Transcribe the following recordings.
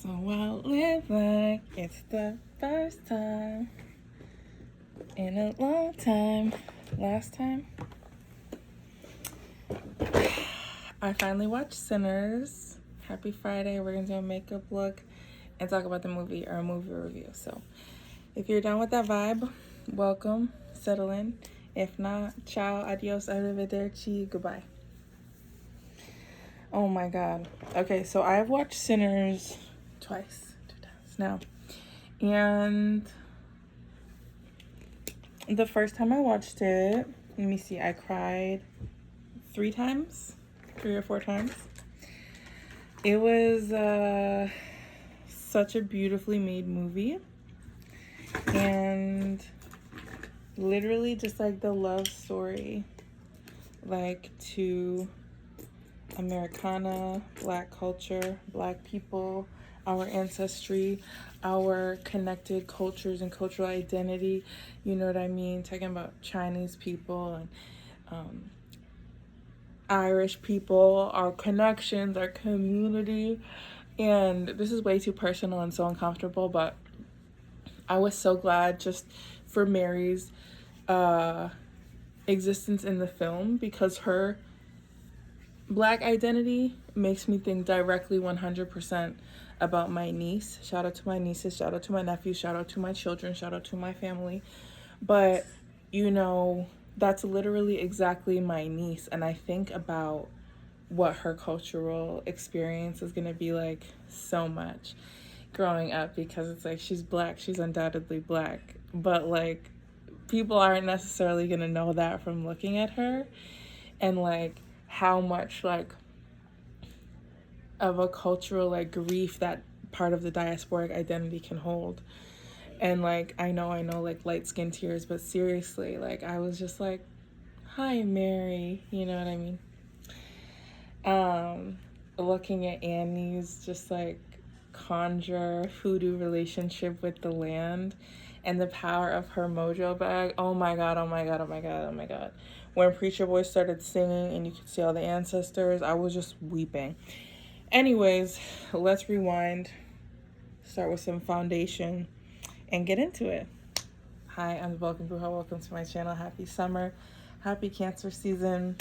So I'll live like it's the first time in a long time. Last time, I finally watched Sinners. Happy Friday. We're going to do a makeup look and talk about the movie or a movie review. So if you're down with that vibe, welcome. Settle in. If not, ciao, adios, arrivederci, goodbye. Oh my god. Okay, so I've watched Sinners two times now. And the first time I watched it, let me see, I cried 3 or 4 times. It was such a beautifully made movie. And literally just like the love story, like to Americana, Black culture, Black people, our ancestry, our connected cultures and cultural identity, you know what I mean? Talking about Chinese people and Irish people, our connections, our community. And this is way too personal and so uncomfortable, but I was so glad just for Mary's existence in the film, because her Black identity makes me think directly 100% about my niece. Shout out to my nieces, shout out to my nephews, shout out to my children, shout out to my family. But, you know, that's literally exactly my niece. And I think about what her cultural experience is going to be like so much growing up, because it's like she's Black, she's undoubtedly Black. But, like, people aren't necessarily going to know that from looking at her. And, like, how much like of a cultural like grief that part of the diasporic identity can hold. And like I know like light skin tears, but seriously, like I was just like, hi Mary, you know what I mean? Looking at Annie's just like conjure hoodoo relationship with the land and the power of her mojo bag. Oh my god, oh my god, oh my god, oh my god. When Preacher Boy started singing and you could see all the ancestors, I was just weeping. Anyways, let's rewind, start with some foundation, and get into it. Hi, I'm Vulcan Bruja. Welcome to my channel. Happy summer. Happy Cancer season.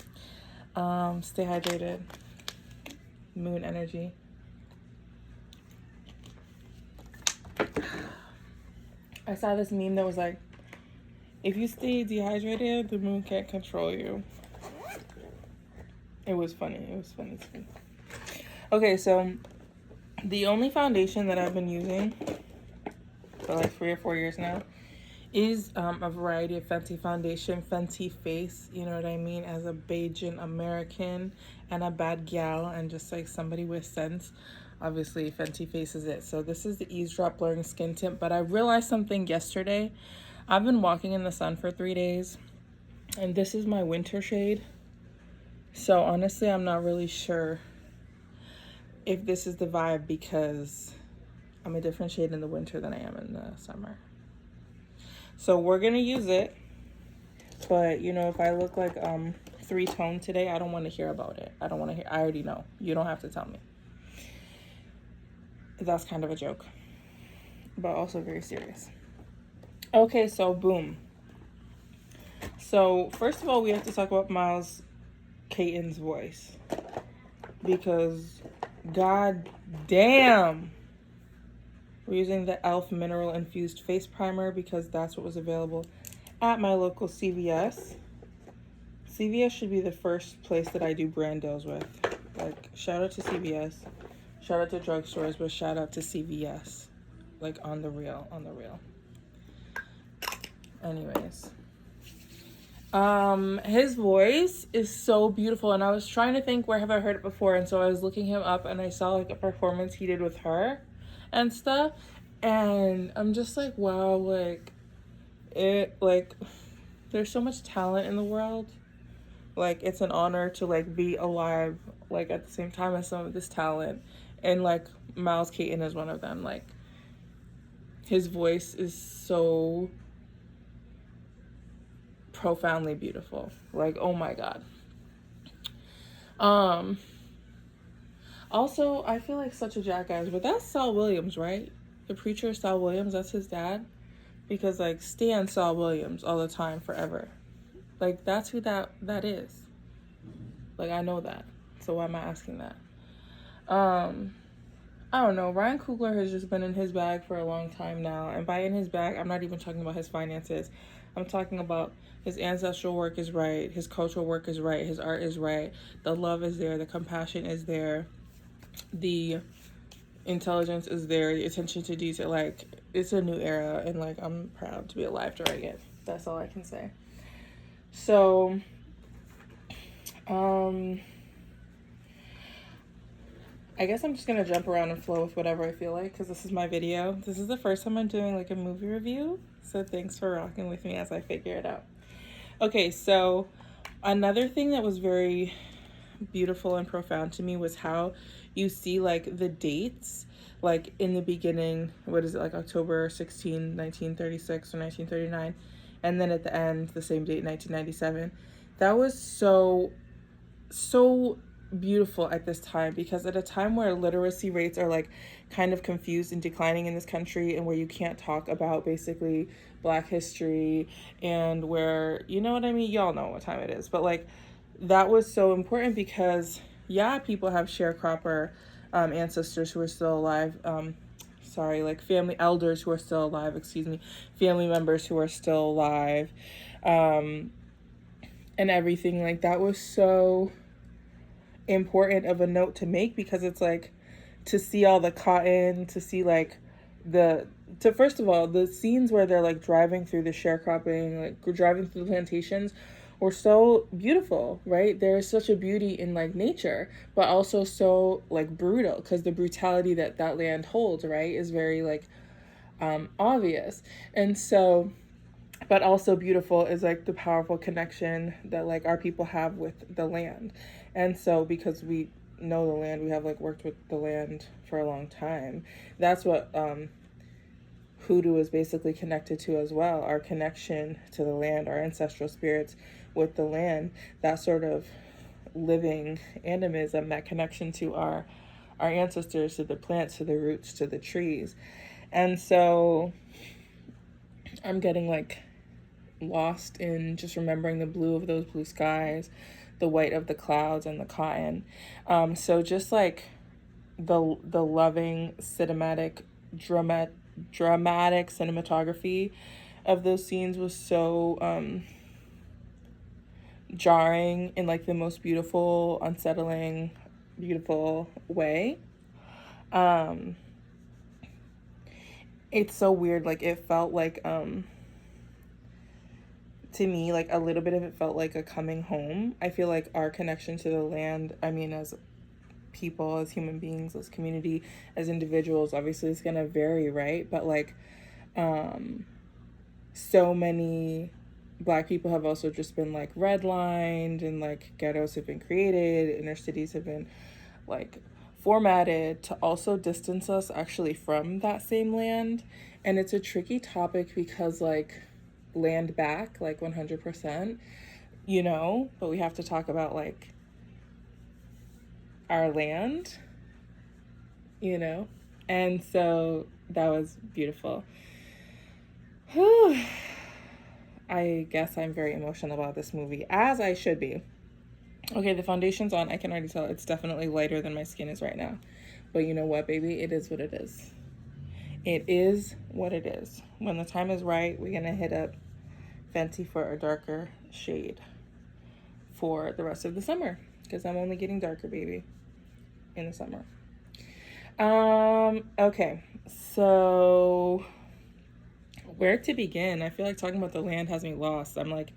Stay hydrated. Moon energy. I saw this meme that was like, if you stay dehydrated, the moon can't control you. It was funny. It was funny to me. Okay, so the only foundation that I've been using for like 3 or 4 years now is a variety of Fenty foundation, Fenty face, you know what I mean, as a Bajan American and a bad gal and just like somebody with sense. Obviously, Fenty face is it. So this is the Eavesdrop Blurring Skin Tint, but I realized something yesterday. I've been walking in the sun for 3 days, and this is my winter shade. So honestly, I'm not really sure if this is the vibe, because I'm a different shade in the winter than I am in the summer. So we're gonna use it, but you know, if I look like 3-tone today, I don't want to hear about it. I don't want to hear. I already know. You don't have to tell me. That's kind of a joke, but also very serious. Okay, so boom. So first of all, we have to talk about Miles Caton's voice, because god damn, we're using the e.l.f. mineral infused face primer because that's what was available at my local CVS. CVS should be the first place that I do brand deals with. Like, shout out to CVS, shout out to drugstores, but shout out to CVS. Like, on the real. Anyways, his voice is so beautiful, and I was trying to think where have I heard it before, and so I was looking him up, and I saw like a performance he did with her and stuff, and I'm just like, wow, like it, like there's so much talent in the world. Like, it's an honor to like be alive like at the same time as some of this talent, and like Miles Caton is one of them. Like, his voice is so profoundly beautiful. Like, oh my god. Also, I feel like such a jackass, but that's Saul Williams, right? The preacher Saul Williams, that's his dad. Because like Stan Saul Williams all the time, forever. Like that's who that is. Like I know that. So why am I asking that? I don't know. Ryan Coogler has just been in his bag for a long time now. And by in his bag, I'm not even talking about his finances. I'm talking about his ancestral work is right. His cultural work is right. His art is right. The love is there. The compassion is there. The intelligence is there. The attention to detail. Like, it's a new era. And, like, I'm proud to be alive during it. That's all I can say. So, I guess I'm just going to jump around and flow with whatever I feel like because this is my video. This is the first time I'm doing like a movie review. So thanks for rocking with me as I figure it out. Okay, so another thing that was very beautiful and profound to me was how you see like the dates like in the beginning, what is it, like October 16, 1936 or 1939, and then at the end, the same date, 1997. That was so beautiful at this time because at a time where literacy rates are like kind of confused and declining in this country and where you can't talk about basically Black history and where, you know what I mean? Y'all know what time it is. But like that was so important because yeah, people have sharecropper ancestors who are still alive. Like family elders who are still alive, family members who are still alive, and everything. Like that was so important of a note to make because it's like to see all the cotton, to see like first of all, the scenes where they're like driving through the sharecropping, like driving through the plantations were so beautiful, right? There's such a beauty in like nature, but also so like brutal because the brutality that land holds, right, is very like obvious. And so, but also beautiful is like the powerful connection that like our people have with the land. And so because we know the land, we have like worked with the land for a long time. That's what hoodoo is basically connected to as well, our connection to the land, our ancestral spirits with the land, that sort of living animism, that connection to our ancestors, to the plants, to the roots, to the trees. And so I'm getting like lost in just remembering the blue of those blue skies, the white of the clouds, and the cotton. So just like the loving cinematic dramatic cinematography of those scenes was so jarring in like the most beautiful, unsettling, beautiful way. It's so weird. Like it felt like to me, like a little bit of it felt like a coming home. I feel like our connection to the land, I mean, as people, as human beings, as community, as individuals, obviously it's gonna vary, right? But like so many Black people have also just been like redlined, and like ghettos have been created, inner cities have been like formatted to also distance us actually from that same land. And it's a tricky topic because like land back, like 100%, you know, but we have to talk about like our land, you know. And so that was beautiful. Whew. I guess I'm very emotional about this movie, as I should be. Okay, the foundation's on. I can already tell it's definitely lighter than my skin is right now. But you know what, baby? It is what it is. It is what it is. When the time is right, we're going to hit up Fenty for a darker shade for the rest of the summer. Because I'm only getting darker, baby, in the summer. Okay. So where to begin? I feel like talking about the land has me lost. I'm like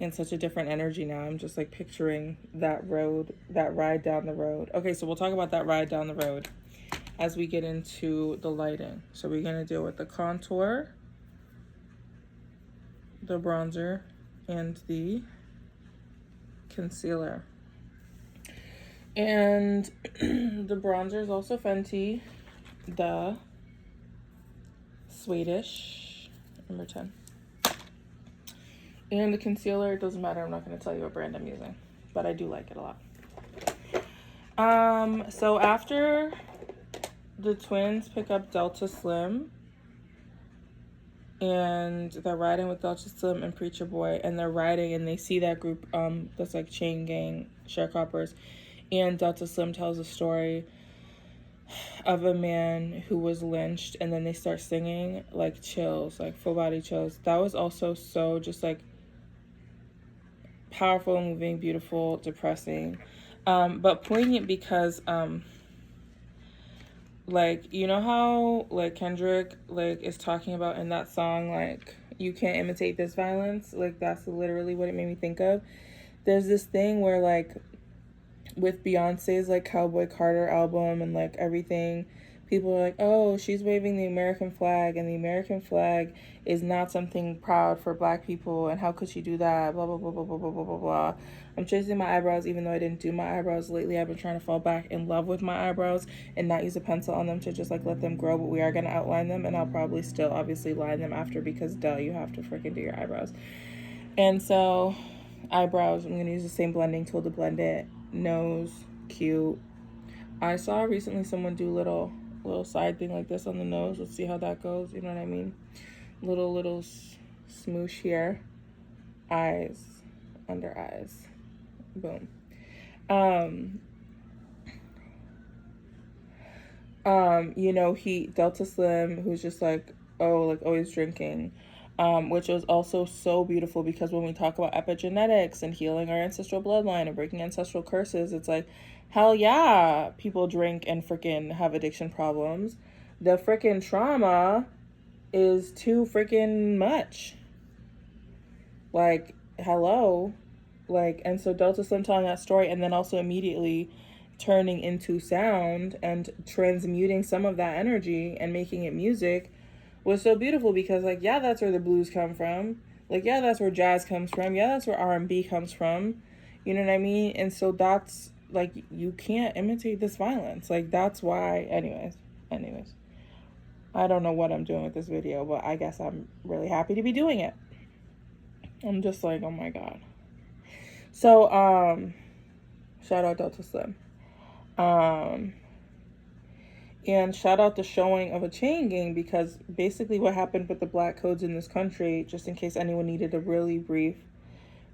in such a different energy now. I'm just like picturing that road, that ride down the road. Okay, so we'll talk about that ride down the road as we get into the lighting. So we're going to deal with the contour, the bronzer, and the concealer. And the bronzer is also Fenty, the Swedish, number 10. And the concealer, it doesn't matter. I'm not going to tell you what brand I'm using, but I do like it a lot. So after the twins pick up Delta Slim, and they're riding with Delta Slim and Preacher Boy, and they're riding, and they see that group, that's like chain gang sharecroppers, and Delta Slim tells a story of a man who was lynched, and then they start singing, like, chills, like full body chills. That was also so just like powerful, moving, beautiful, depressing, but poignant because like, you know how like Kendrick like is talking about in that song, like, you can't imitate this violence, like that's literally what it made me think of. There's this thing where like with Beyonce's like Cowboy Carter album and like everything, people are like, oh, she's waving the American flag, and the American flag is not something proud for Black people, and how could she do that, blah blah blah blah blah blah blah blah blah. I'm chasing my eyebrows, even though I didn't do my eyebrows lately. I've been trying to fall back in love with my eyebrows and not use a pencil on them, to just like let them grow, but we are going to outline them, and I'll probably still obviously line them after, because duh, you have to freaking do your eyebrows. And so eyebrows, I'm going to use the same blending tool to blend it. Nose, cute. I saw recently someone do little side thing like this on the nose. Let's see how that goes. You know what I mean? Little smoosh here. Eyes, under eyes. Boom. You know, he Delta Slim, who's just like, oh, like always drinking, which was also so beautiful, because when we talk about epigenetics and healing our ancestral bloodline and breaking ancestral curses, it's like, hell yeah, people drink and freaking have addiction problems. The freaking trauma is too freaking much. Like, hello. Like, and so Delta Slim telling that story, and then also immediately turning into sound and transmuting some of that energy and making it music was so beautiful, because like, yeah, that's where the blues come from. Like, yeah, that's where jazz comes from. Yeah, that's where R&B comes from. You know what I mean? And so that's like, you can't imitate this violence. Like, that's why, anyways. I don't know what I'm doing with this video, but I guess I'm really happy to be doing it. I'm just like, oh my God. So, shout out Delta Slim. And shout out the showing of a chain gang, because basically what happened with the Black codes in this country, just in case anyone needed a really brief,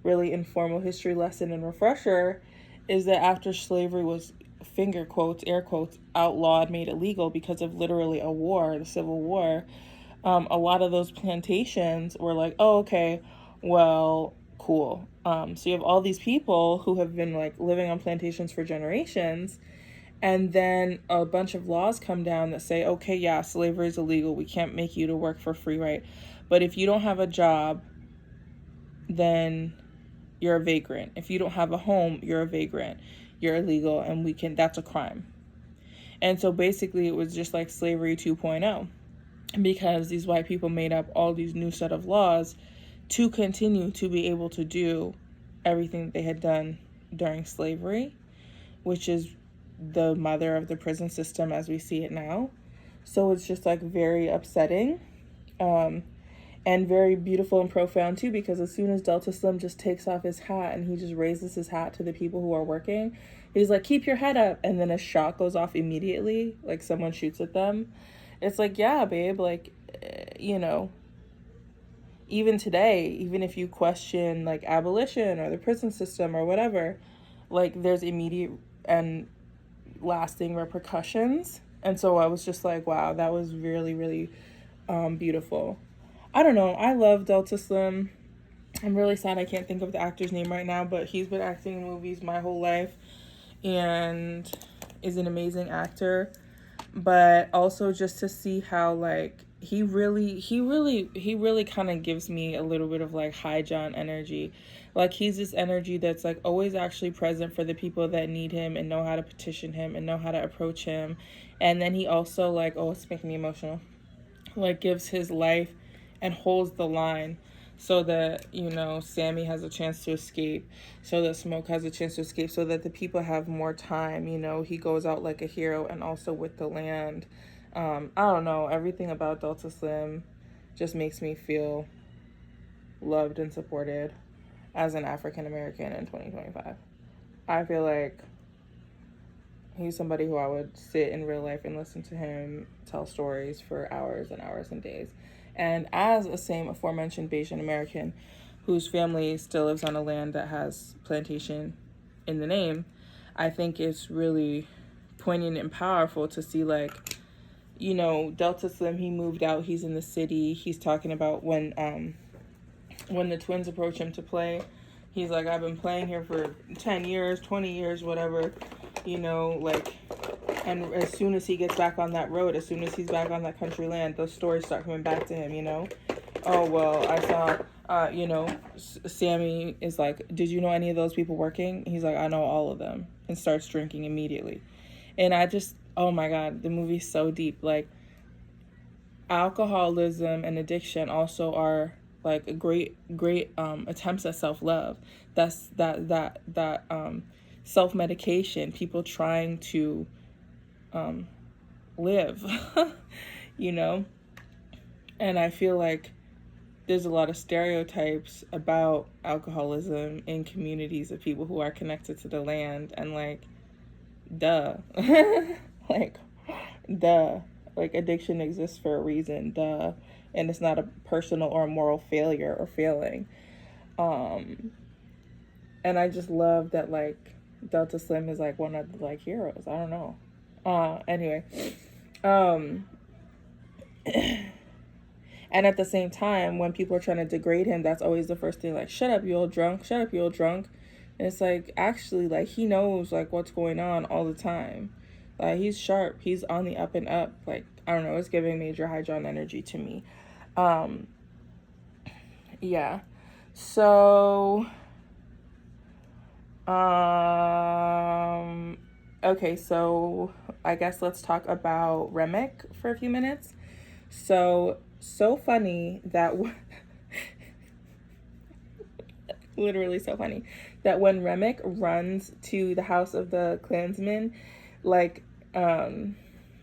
really informal history lesson and refresher, is that after slavery was, finger quotes, air quotes, outlawed, made illegal because of literally a war, the Civil War, a lot of those plantations were like, oh, okay, well, cool. So you have all these people who have been like living on plantations for generations, and then a bunch of laws come down that say, okay, yeah, slavery is illegal. We can't make you to work for free, right? But if you don't have a job, then you're a vagrant. If you don't have a home, you're a vagrant. You're illegal, and that's a crime. And so basically it was just like slavery 2.0, because these white people made up all these new set of laws to continue to be able to do everything that they had done during slavery, which is the mother of the prison system as we see it now. So it's just like very upsetting, and very beautiful and profound too, because as soon as Delta Slim just takes off his hat and he just raises his hat to the people who are working, he's like, keep your head up, and then a shot goes off immediately, like someone shoots at them. It's like, yeah, babe, like, you know, even today, even if you question like abolition or the prison system or whatever, like there's immediate and lasting repercussions. And so I was just like, wow, that was really, really beautiful. I don't know. I love Delta Slim. I'm really sad I can't think of the actor's name right now, but he's been acting in movies my whole life and is an amazing actor. But also just to see how like he really kind of gives me a little bit of like high John energy. Like, he's this energy that's like always actually present for the people that need him and know how to petition him and know how to approach him. And then he also like, oh, it's making me emotional, like gives his life and holds the line so that, you know, Sammy has a chance to escape, so that Smoke has a chance to escape, so that the people have more time. You know, he goes out like a hero, and also with the land. I don't know, everything about Delta Slim just makes me feel loved and supported as an African American in 2025. I feel like He's somebody who I would sit in real life and listen to him tell stories for hours and hours and days. And as a same aforementioned Bayesian American whose family still lives on a land that has plantation in the name, I think it's really poignant and powerful to see, like, you know, Delta Slim, he moved out, he's in the city, he's talking about when the twins approach him to play, he's like, I've been playing here for 10 years, 20 years, whatever, you know, like, and as soon as he gets back on that road, as soon as he's back on that country land, those stories start coming back to him, you know. Oh, well, I saw, you know, Sammy is like, did you know any of those people working? He's like, I know all of them, and starts drinking immediately. And I just, oh my God, the movie's so deep. Like, alcoholism and addiction also are like great attempts at self-love. That's that self-medication, people trying to live, you know. And I feel like there's a lot of stereotypes about alcoholism in communities of people who are connected to the land, and like, duh. like duh, like, addiction exists for a reason, duh. And it's not a personal or a moral failure or failing. And I just love that, like, Delta Slim is like one of the, like, heroes. I don't know. Anyway. And at the same time, when people are trying to degrade him, that's always the first thing, like, shut up, you old drunk, shut up, you old drunk. And it's like, actually, like, he knows, like, what's going on all the time. Like, he's sharp, he's on the up and up. Like, I don't know, it's giving Major Hydron energy to me. Yeah. So, okay, so I guess let's talk about Remick for a few minutes. So funny that literally so funny that when Remick runs to the house of the Klansmen, like, to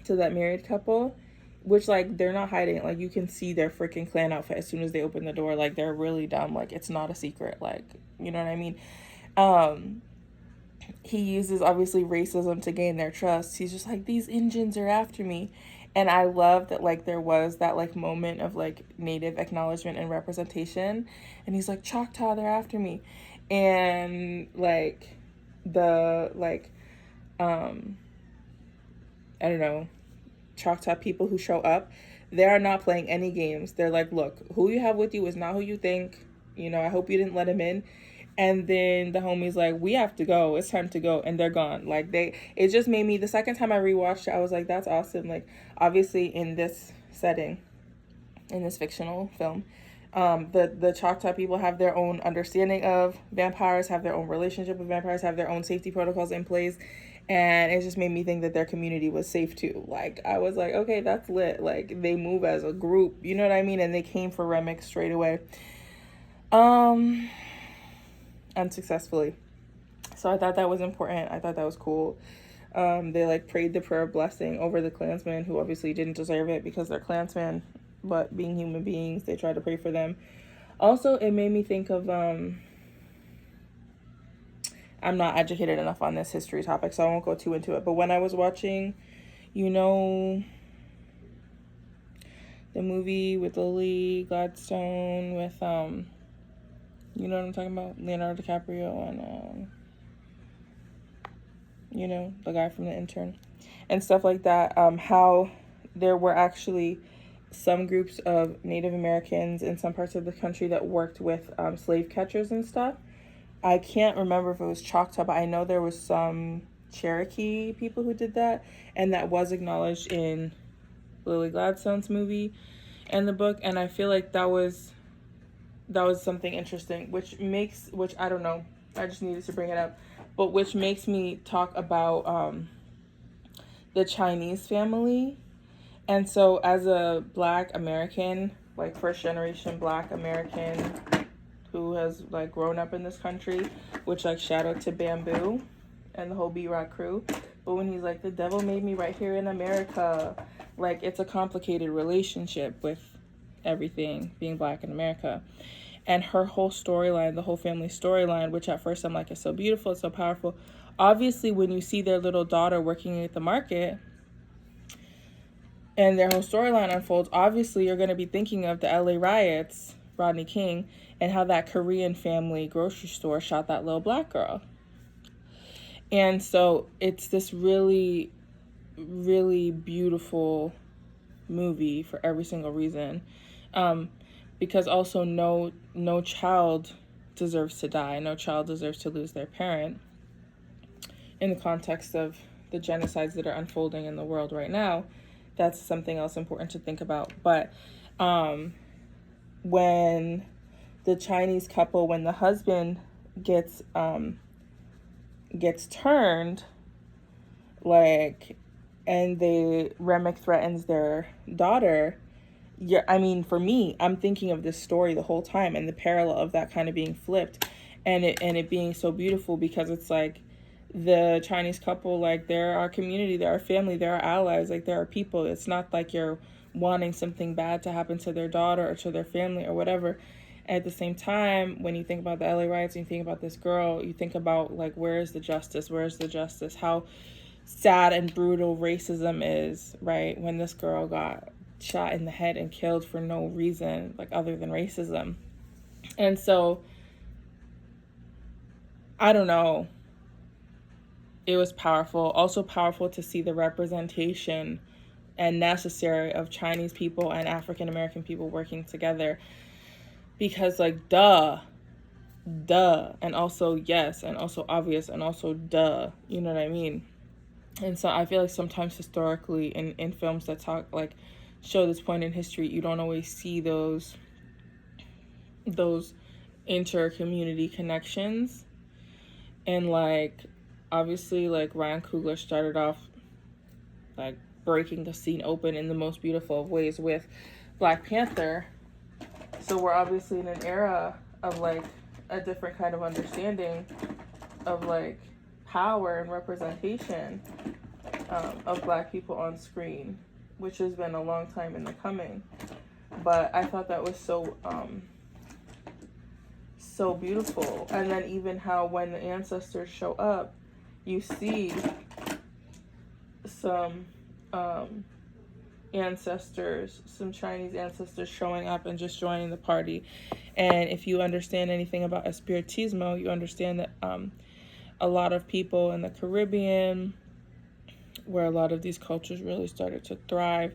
that married couple, which, like, they're not hiding, like, you can see their freaking Klan outfit as soon as they open the door, like, they're really dumb, like, it's not a secret, like, you know what I mean. He uses, obviously, racism to gain their trust. He's just like, these Indians are after me. And I love that, like, there was that, like, moment of, like, Native acknowledgement and representation. And he's like, Choctaw, they're after me. And, like, the, like, I don't know, Choctaw people who show up, they are not playing any games. They're like, look, who you have with you is not who you think. You know, I hope you didn't let him in. And then the homie's like, we have to go. It's time to go. And they're gone. Like, it just made me, the second time I rewatched it, I was like, that's awesome. Like, obviously in this setting, in this fictional film, the Choctaw people have their own understanding of vampires, have their own relationship with vampires, have their own safety protocols in place. And it just made me think that their community was safe too. Like, I was like, okay, that's lit. Like, they move as a group, you know what I mean? And they came for Remick straight away. Unsuccessfully. So I thought that was important. I thought that was cool. They, like, prayed the prayer of blessing over the Klansmen, who obviously didn't deserve it because they're Klansmen, but being human beings, they tried to pray for them. Also, it made me think of, I'm not educated enough on this history topic, so I won't go too into it. But when I was watching, you know, the movie with Lily Gladstone with, you know what I'm talking about? Leonardo DiCaprio and, you know, the guy from The Intern and stuff like that. How there were actually some groups of Native Americans in some parts of the country that worked with slave catchers and stuff. I can't remember if it was Choctaw, but I know there was some Cherokee people who did that, and that was acknowledged in Lily Gladstone's movie and the book. And I feel like that was something interesting, which I don't know, I just needed to bring it up, but which makes me talk about the Chinese family. And so as a Black American, like first generation Black American who has, like, grown up in this country, which, like, shout out to Bamboo and the whole B-Rock crew. But when he's like, the devil made me right here in America, like, it's a complicated relationship with everything being Black in America. And her whole storyline, the whole family storyline, which at first I'm like, it's so beautiful, it's so powerful, obviously when you see their little daughter working at the market and their whole storyline unfolds, obviously you're going to be thinking of the LA riots, Rodney King, and how that Korean family grocery store shot that little black girl. And so it's this really, really beautiful movie for every single reason. Because also no child deserves to die. No child deserves to lose their parent in the context of the genocides that are unfolding in the world right now. That's something else important to think about. But when the Chinese couple, when the husband gets turned, like, and Remick threatens their daughter, yeah, I mean, for me, I'm thinking of this story the whole time and the parallel of that kind of being flipped, and it being so beautiful, because it's like the Chinese couple, like, they're our community, they're our family, they're our allies, like, they're our people. It's not like you're wanting something bad to happen to their daughter or to their family or whatever. At the same time, when you think about the LA riots and you think about this girl, you think about, like, where's the justice? Where's the justice? How sad and brutal racism is, right? When this girl got shot in the head and killed for no reason, like, other than racism. And so, I don't know. It was powerful. Also powerful to see the representation and necessary of Chinese people and African American people working together. Because, like, duh. And also yes, and also obvious, and also duh. You know what I mean? And so I feel like sometimes historically in films that talk, like, show this point in history, you don't always see those inter-community connections. And, like, obviously, like, Ryan Coogler started off, like, breaking the scene open in the most beautiful of ways with Black Panther. So we're obviously in an era of, like, a different kind of understanding of, like, power and representation of Black people on screen, which has been a long time in the coming. But I thought that was so beautiful. And then even how when the ancestors show up, you see some ancestors, some Chinese ancestors showing up and just joining the party. And if you understand anything about Espiritismo, you understand that a lot of people in the Caribbean, where a lot of these cultures really started to thrive,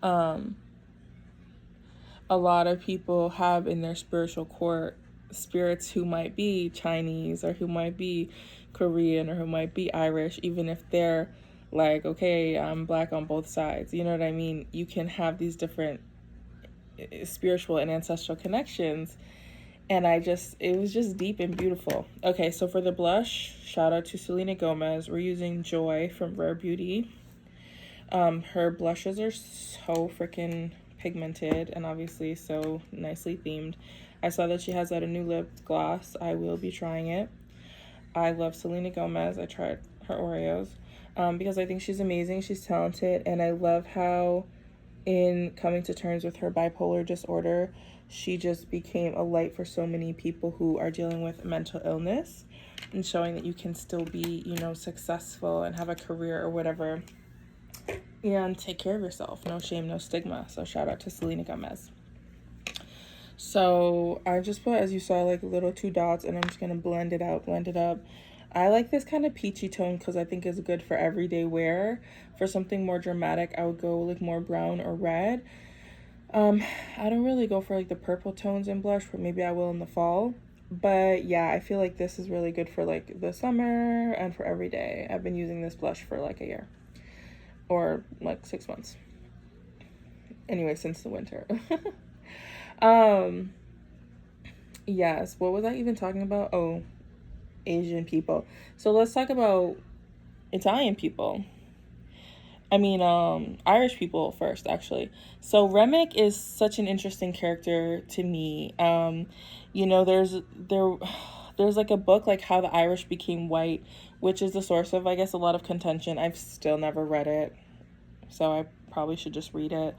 a lot of people have in their spiritual court spirits who might be Chinese or who might be Korean or who might be Irish, even if they're like, okay, I'm Black on both sides. You know what I mean? You can have these different spiritual and ancestral connections. And it was just deep and beautiful. Okay, so for the blush, shout out to Selena Gomez. We're using Joy from Rare Beauty. Her blushes are so freaking pigmented and obviously so nicely themed. I saw that she has a new lip gloss. I will be trying it. I love Selena Gomez. I tried her Oreos because I think she's amazing. She's talented. And I love how in coming to terms with her bipolar disorder, she just became a light for so many people who are dealing with mental illness, and showing that you can still be, you know, successful and have a career or whatever and take care of yourself. No shame, no stigma. So shout out to Selena Gomez. So I just put, as you saw, like little 2 dots, and I'm just going to blend it up. I like this kind of peachy tone because I think it's good for everyday wear. For something more dramatic, I would go like more brown or red. I don't really go for like the purple tones in blush, but maybe I will in the fall. But yeah, I feel like this is really good for like the summer and for every day. I've been using this blush for like a year or like 6 months. Anyway, since the winter. Yes, what was I even talking about? Oh, Asian people. So let's talk about Italian people. I mean, Irish people first, actually. So Remick is such an interesting character to me. You know, there's like a book, like How the Irish Became White, which is the source of, I guess, a lot of contention. I've still never read it, so I probably should just read it.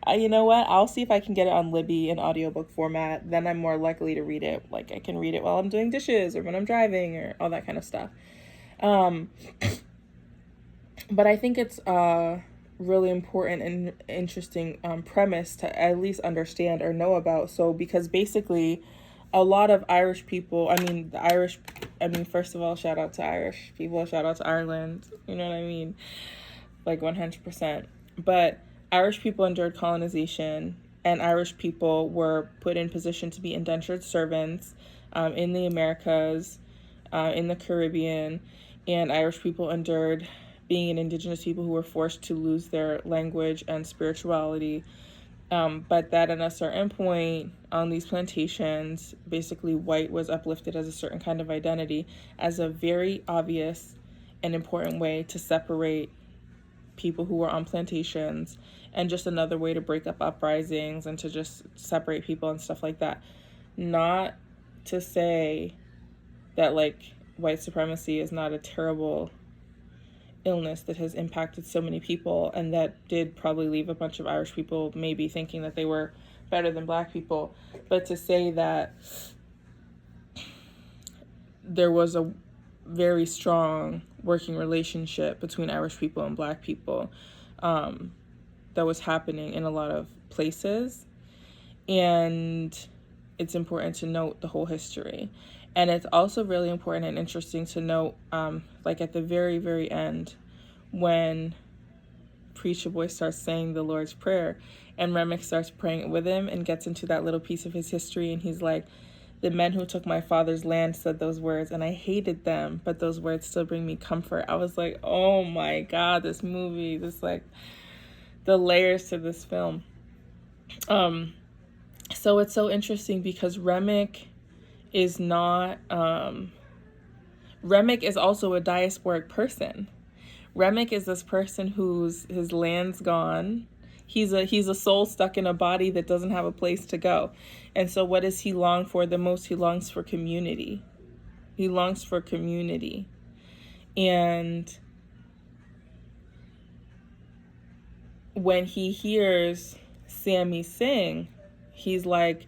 You know what? I'll see if I can get it on Libby in audiobook format. Then I'm more likely to read it. Like, I can read it while I'm doing dishes or when I'm driving or all that kind of stuff. But I think it's a really important and interesting premise to at least understand or know about. So, because basically, a lot of Irish people, first of all, shout out to Irish people, shout out to Ireland, you know what I mean? Like 100%. But Irish people endured colonization, and Irish people were put in position to be indentured servants in the Americas, in the Caribbean, and Irish people endured being an indigenous people who were forced to lose their language and spirituality. But that at a certain point on these plantations, basically white was uplifted as a certain kind of identity, as a very obvious and important way to separate people who were on plantations, and just another way to break up uprisings and to just separate people and stuff like that. Not to say that like white supremacy is not a terrible illness that has impacted so many people, and that did probably leave a bunch of Irish people maybe thinking that they were better than black people. But to say that there was a very strong working relationship between Irish people and black people that was happening in a lot of places, and it's important to note the whole history. And it's also really important and interesting to note, like at the very, very end, when Preacher Boy starts saying the Lord's Prayer, and Remick starts praying it with him and gets into that little piece of his history, and he's like, the men who took my father's land said those words, and I hated them, but those words still bring me comfort. I was like, oh my God, this movie, this like, the layers to this film. So it's so interesting because Remick is not, Remick is also a diasporic person. Remick is this person whose his land's gone. He's a soul stuck in a body that doesn't have a place to go. And so what does he long for the most? He longs for community. He longs for community. And when he hears Sammy sing, he's like,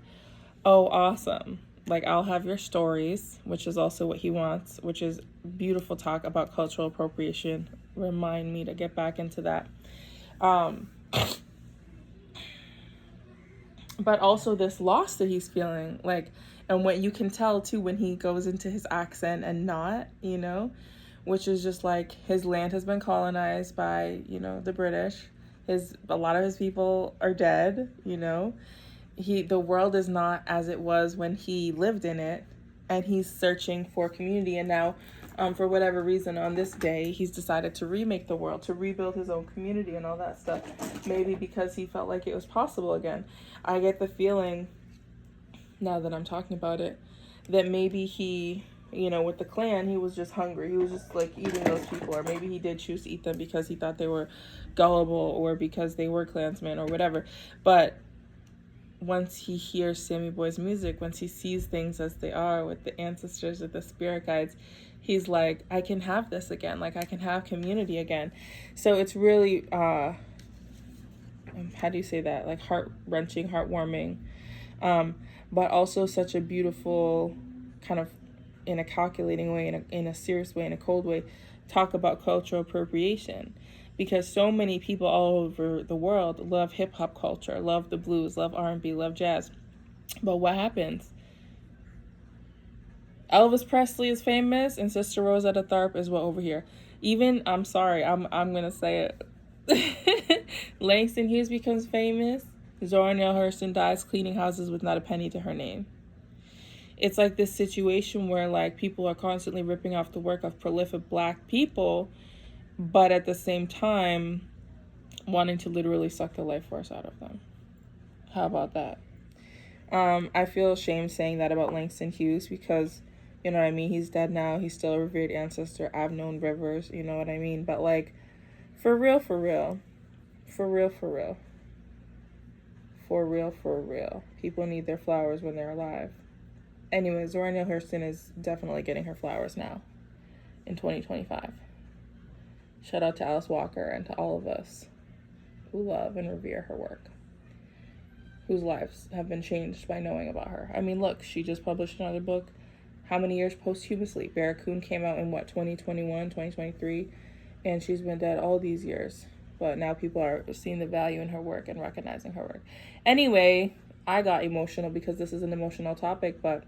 oh, awesome. Like, I'll have your stories, which is also what he wants, which is beautiful talk about cultural appropriation. Remind me to get back into that. But also this loss that he's feeling, like, and what you can tell too when he goes into his accent and not, you know, which is just like his land has been colonized by, you know, the British. A lot of his people are dead, you know. The world is not as it was when he lived in it, and he's searching for community. And now, for whatever reason, on this day, he's decided to remake the world, to rebuild his own community and all that stuff. Maybe because he felt like it was possible again. I get the feeling, now that I'm talking about it, that maybe he, you know, with the Klan, he was just hungry. He was just like eating those people, or maybe he did choose to eat them because he thought they were gullible, or because they were Klansmen or whatever. But once he hears Sammy Boy's music, once he sees things as they are with the ancestors, with the spirit guides, he's like, I can have this again. Like, I can have community again. So it's really, how do you say that? Like heart-wrenching, heartwarming, but also such a beautiful kind of, in a calculating way, in a serious way, in a cold way, talk about cultural appropriation. Because so many people all over the world love hip-hop culture, love the blues, love R&B, love jazz. But what happens? Elvis Presley is famous, and Sister Rosetta Tharpe is what over here. Even, I'm sorry, I'm going to say it. Langston Hughes becomes famous. Zora Neale Hurston dies cleaning houses with not a penny to her name. It's like this situation where like people are constantly ripping off the work of prolific black people, but at the same time wanting to literally suck the life force out of them. How about that? I feel ashamed saying that about Langston Hughes because, you know what I mean, he's dead now. He's still a revered ancestor. I've known Rivers, you know what I mean? But like, for real. People need their flowers when they're alive. Anyway, Zora Neale Hurston is definitely getting her flowers now in 2025. Shout out to Alice Walker and to all of us who love and revere her work, whose lives have been changed by knowing about her. I mean, look, she just published another book. How many years posthumously? Barracoon came out in what, 2021, 2023, and she's been dead all these years. But now people are seeing the value in her work and recognizing her work. Anyway, I got emotional because this is an emotional topic, but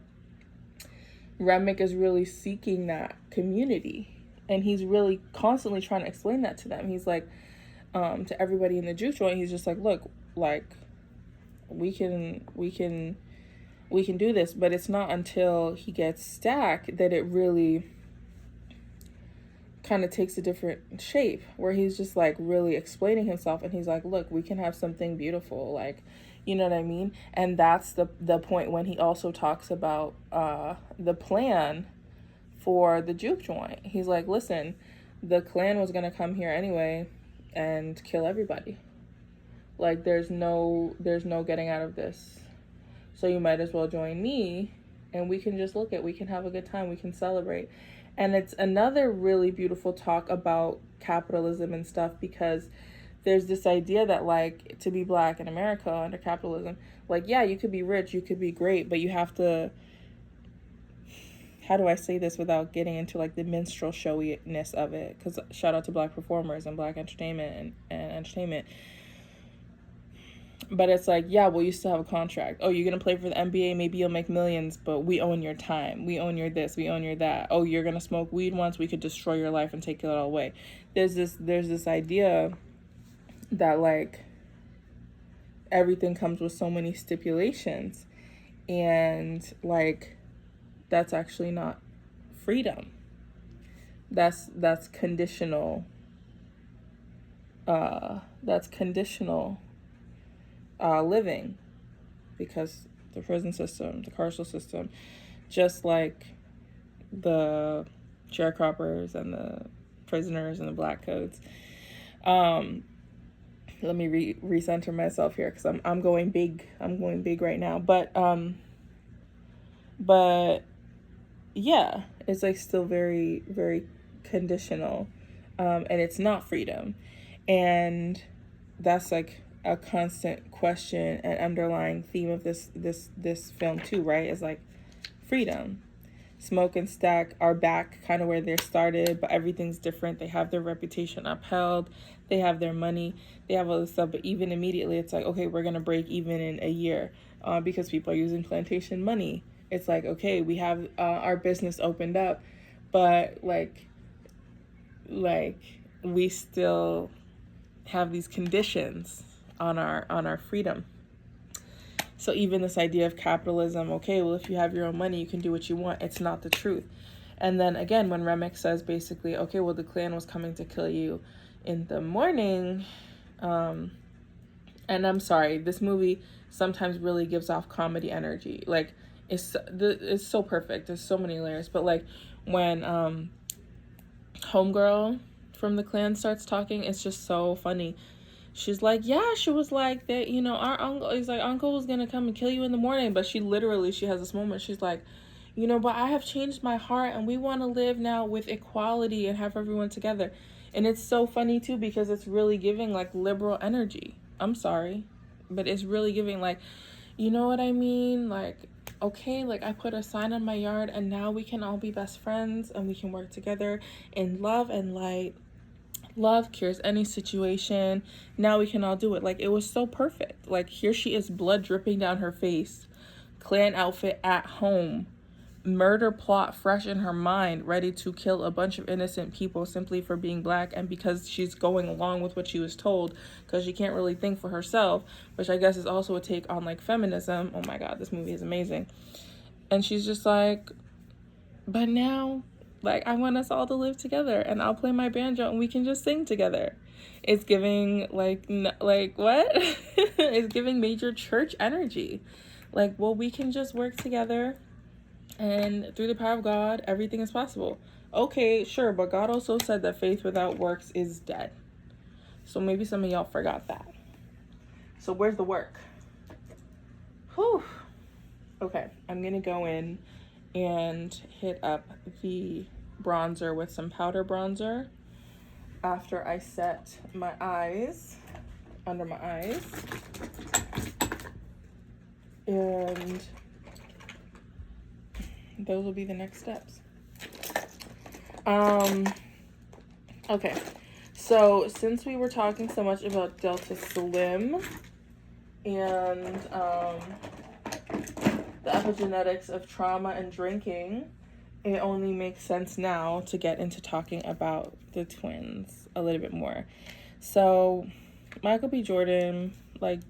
Remick is really seeking that community. And he's really constantly trying to explain that to them. He's like, to everybody in the juke joint, he's just like, look, like, we can do this. But it's not until he gets Stack that it really kind of takes a different shape, where he's just like really explaining himself, and he's like, look, we can have something beautiful, like, you know what I mean? And that's the point when he also talks about the plan for the juke joint. He's like, listen, the Klan was gonna come here anyway and kill everybody. Like, there's no getting out of this. So you might as well join me, and we can just we can have a good time, we can celebrate. And it's another really beautiful talk about capitalism and stuff, because there's this idea that, like, to be Black in America under capitalism, like, yeah, you could be rich, you could be great, but you have to, how do I say this without getting into, like, the minstrel showiness of it? Because shout out to Black performers and Black entertainment and entertainment. But it's like, yeah, well, you still have a contract. Oh, you're going to play for the NBA, maybe you'll make millions, but we own your time. We own your this, we own your that. Oh, you're going to smoke weed once, we could destroy your life and take it all away. There's this idea that, like, everything comes with so many stipulations, and, like, that's actually not freedom. That's conditional. That's conditional living, because the prison system, the carceral system, just like the sharecroppers and the prisoners and the black codes. Let me recenter myself here, because I'm going big. I'm going big right now. But yeah, it's like still very, very conditional, and it's not freedom, and that's like a constant question and underlying theme of this film too, right? Is like freedom. Smoke and Stack are back kind of where they started, but everything's different. They have their reputation upheld, they have their money, they have all this stuff, but even immediately it's like, okay, we're gonna break even in a year, because people are using plantation money. It's like, okay, we have our business opened up, but like we still have these conditions on our freedom. So even this idea of capitalism, okay, well, if you have your own money, you can do what you want. It's not the truth. And then again, when Remick says basically, okay, well, the Klan was coming to kill you in the morning, and I'm sorry, this movie sometimes really gives off comedy energy. Like, it's so perfect. There's so many layers. But like when homegirl from the Klan starts talking, it's just so funny. She's like, yeah, she was like that, you know, our uncle, he's like, uncle was gonna come and kill you in the morning. But she has this moment, she's like, you know, but I have changed my heart, and we want to live now with equality and have everyone together. And it's so funny too, because it's really giving like liberal energy. I'm sorry, but it's really giving like, you know what I mean? Like, okay, like I put a sign on my yard, and now we can all be best friends, and we can work together in love and light. Love cures any situation. Now we can all do it. Like, it was so perfect. Like, here she is, blood dripping down her face, Klan outfit at home, murder plot fresh in her mind, ready to kill a bunch of innocent people simply for being black, and because she's going along with what she was told, because she can't really think for herself, which I guess is also a take on like feminism. Oh my god, this movie is amazing. And she's just like, but now, like, I want us all to live together, and I'll play my banjo and we can just sing together. It's giving like what? It's giving major church energy. Like, well, we can just work together, and through the power of God, everything is possible. Okay, sure, but God also said that faith without works is dead. So maybe some of y'all forgot that. So where's the work? Whew. Okay, I'm gonna go in and hit up the bronzer with some powder bronzer after I set my eyes. under my eyes. And those will be the next steps. Okay, so since we were talking so much about Delta Slim and the epigenetics of trauma and drinking, it only makes sense now to get into talking about the twins a little bit more. So Michael B. Jordan, like,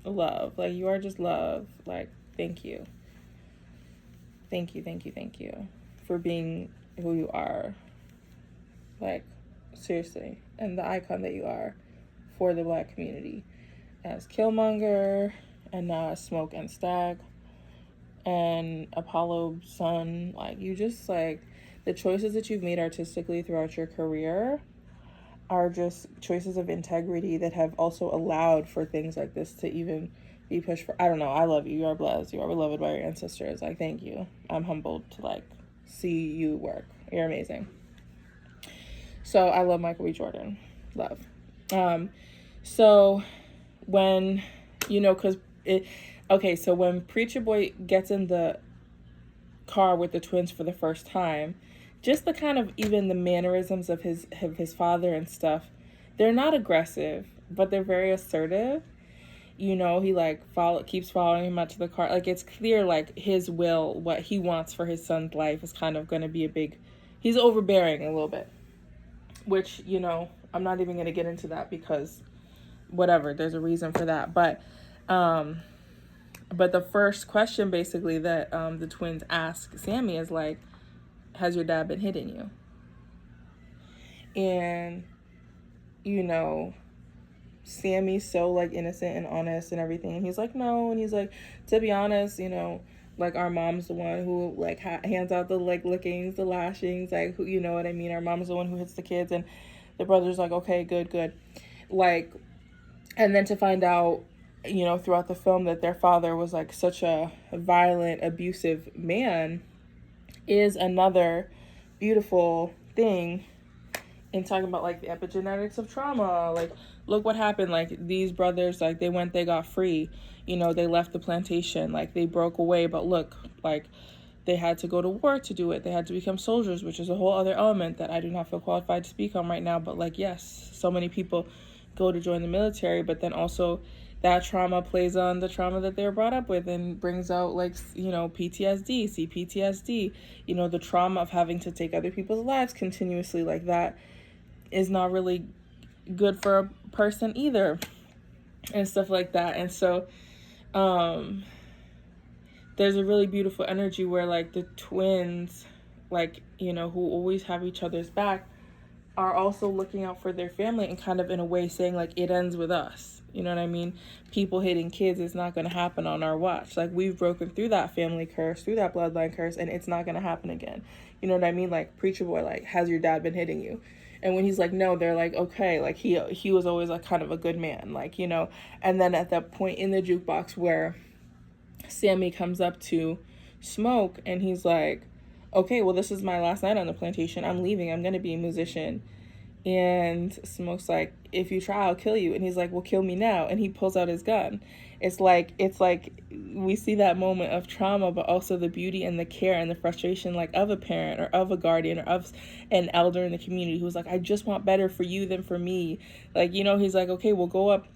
love, like, you are just love, like, thank you for being who you are, like, seriously, and the icon that you are for the Black community as Killmonger, and now as Smoke and Stag and Apollo's son. Like, you just, like, the choices that you've made artistically throughout your career are just choices of integrity that have also allowed for things like this to even be pushed for. I don't know, I love you. You are blessed. You are beloved by your ancestors. Like, thank you. I'm humbled to, like, see you work. You're amazing. So I love Michael B. Jordan. Love. So when, you know, so when Preacher Boy gets in the car with the twins for the first time, just the kind of, even the mannerisms of his father and stuff, they're not aggressive, but they're very assertive. You know, he, like, keeps following him out to the car. Like, it's clear, like, his will, what he wants for his son's life is kind of going to be he's overbearing a little bit. Which, you know, I'm not even going to get into that because whatever, there's a reason for that. But the first question, basically, that the twins ask Sammy is, like, has your dad been hitting you? And, you know, Sammy's so, like, innocent and honest and everything. And he's like, no. And he's like, to be honest, you know, like, our mom's the one who, like, hands out the, like, lickings, the lashings, like, who, you know what I mean? Our mom's the one who hits the kids. And the brother's like, okay, good. Like, and then to find out, you know, throughout the film that their father was, like, such a violent, abusive man is another beautiful thing in talking about, like, the epigenetics of trauma. Like, look what happened. Like, these brothers, like, they got free. You know, they left the plantation. Like, they broke away. But look, like, they had to go to war to do it. They had to become soldiers, which is a whole other element that I do not feel qualified to speak on right now. But, like, yes, so many people go to join the military, but then also that trauma plays on the trauma that they were brought up with and brings out, like, you know, PTSD, CPTSD, you know, the trauma of having to take other people's lives continuously. Like, that is not really good for a person either, and stuff like that. And so there's a really beautiful energy where, like, the twins, like, you know, who always have each other's back, are also looking out for their family and kind of in a way saying, like, it ends with us. You know what I mean? People hitting kids is not going to happen on our watch. Like, we've broken through that family curse, through that bloodline curse, and it's not going to happen again. You know what I mean? Like, Preacher Boy, like, has your dad been hitting you? And when he's like, no, they're like, okay, like, he was always, like, kind of a good man, like, you know. And then at that point in the jukebox where Sammy comes up to Smoke and he's like, okay, well, this is my last night on the plantation. I'm leaving. I'm going to be a musician. And Smoke's like, if you try, I'll kill you. And he's like, well, kill me now. And he pulls out his gun. It's like we see that moment of trauma, but also the beauty and the care and the frustration, like, of a parent or of a guardian or of an elder in the community who's like, I just want better for you than for me. Like, you know, he's like, okay, we'll go up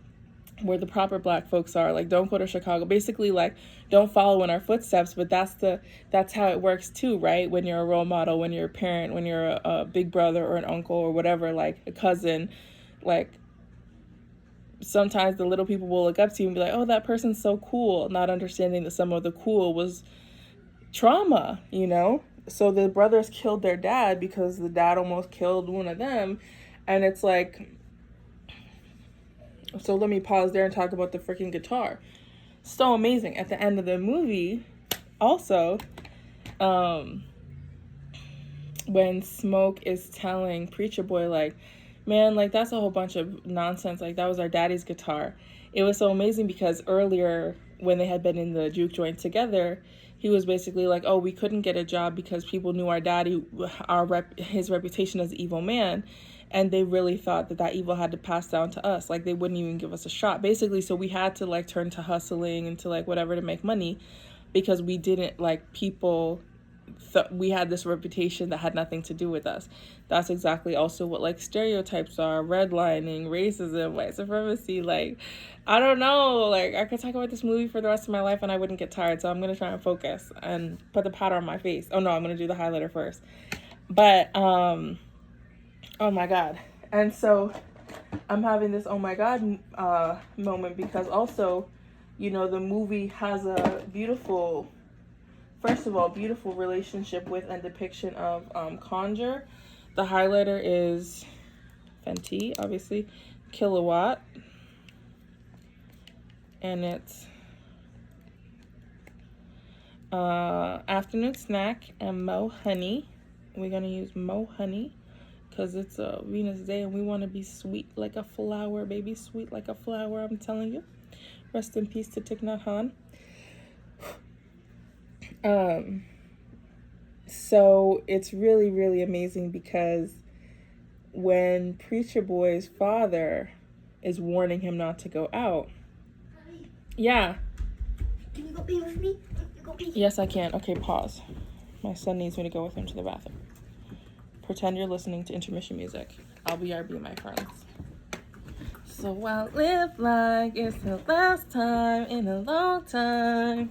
where the proper Black folks are. Like, don't go to Chicago. Basically, like, don't follow in our footsteps. But that's how it works too, right? When you're a role model, when you're a parent, when you're a big brother or an uncle or whatever, like a cousin, like, sometimes the little people will look up to you and be like, oh, that person's so cool, not understanding that some of the cool was trauma, you know? So the brothers killed their dad because the dad almost killed one of them. And it's like, so let me pause there and talk about the freaking guitar. So amazing. At the end of the movie, also, when Smoke is telling Preacher Boy, like, man, like, that's a whole bunch of nonsense. Like, that was our daddy's guitar. It was so amazing because earlier when they had been in the juke joint together, he was basically like, oh, we couldn't get a job because people knew our daddy, his reputation as an evil man. And they really thought that that evil had to pass down to us. Like, they wouldn't even give us a shot, basically. So we had to, like, turn to hustling and to, like, whatever to make money, because we didn't, like, people we had this reputation that had nothing to do with us. That's exactly also what, like, stereotypes are: redlining, racism, white supremacy. Like, I don't know, like, I could talk about this movie for the rest of my life and I wouldn't get tired. So I'm gonna try and focus and put the powder on my face. Oh no, I'm gonna do the highlighter first. But oh my god. And so I'm having this oh my god moment, because also, you know, the movie has a beautiful, first of all, beautiful relationship with and depiction of Conjure. The highlighter is Fenty, obviously, Kilowatt, and it's Afternoon Snack and Mo Honey. We're gonna use Mo Honey because it's a Venus day and we want to be sweet like a flower, baby, sweet like a flower, I'm telling you. Rest in peace to Thich Nhat Hanh. So it's really, really amazing, because when Preacher Boy's father is warning him not to go out. Yeah. Can you go pee with me? Go pee. Yes, I can. Okay, pause. My son needs me to go with him to the bathroom. Pretend you're listening to intermission music. I'll BRB, my friends. So I'll live like it's the last time in a long time.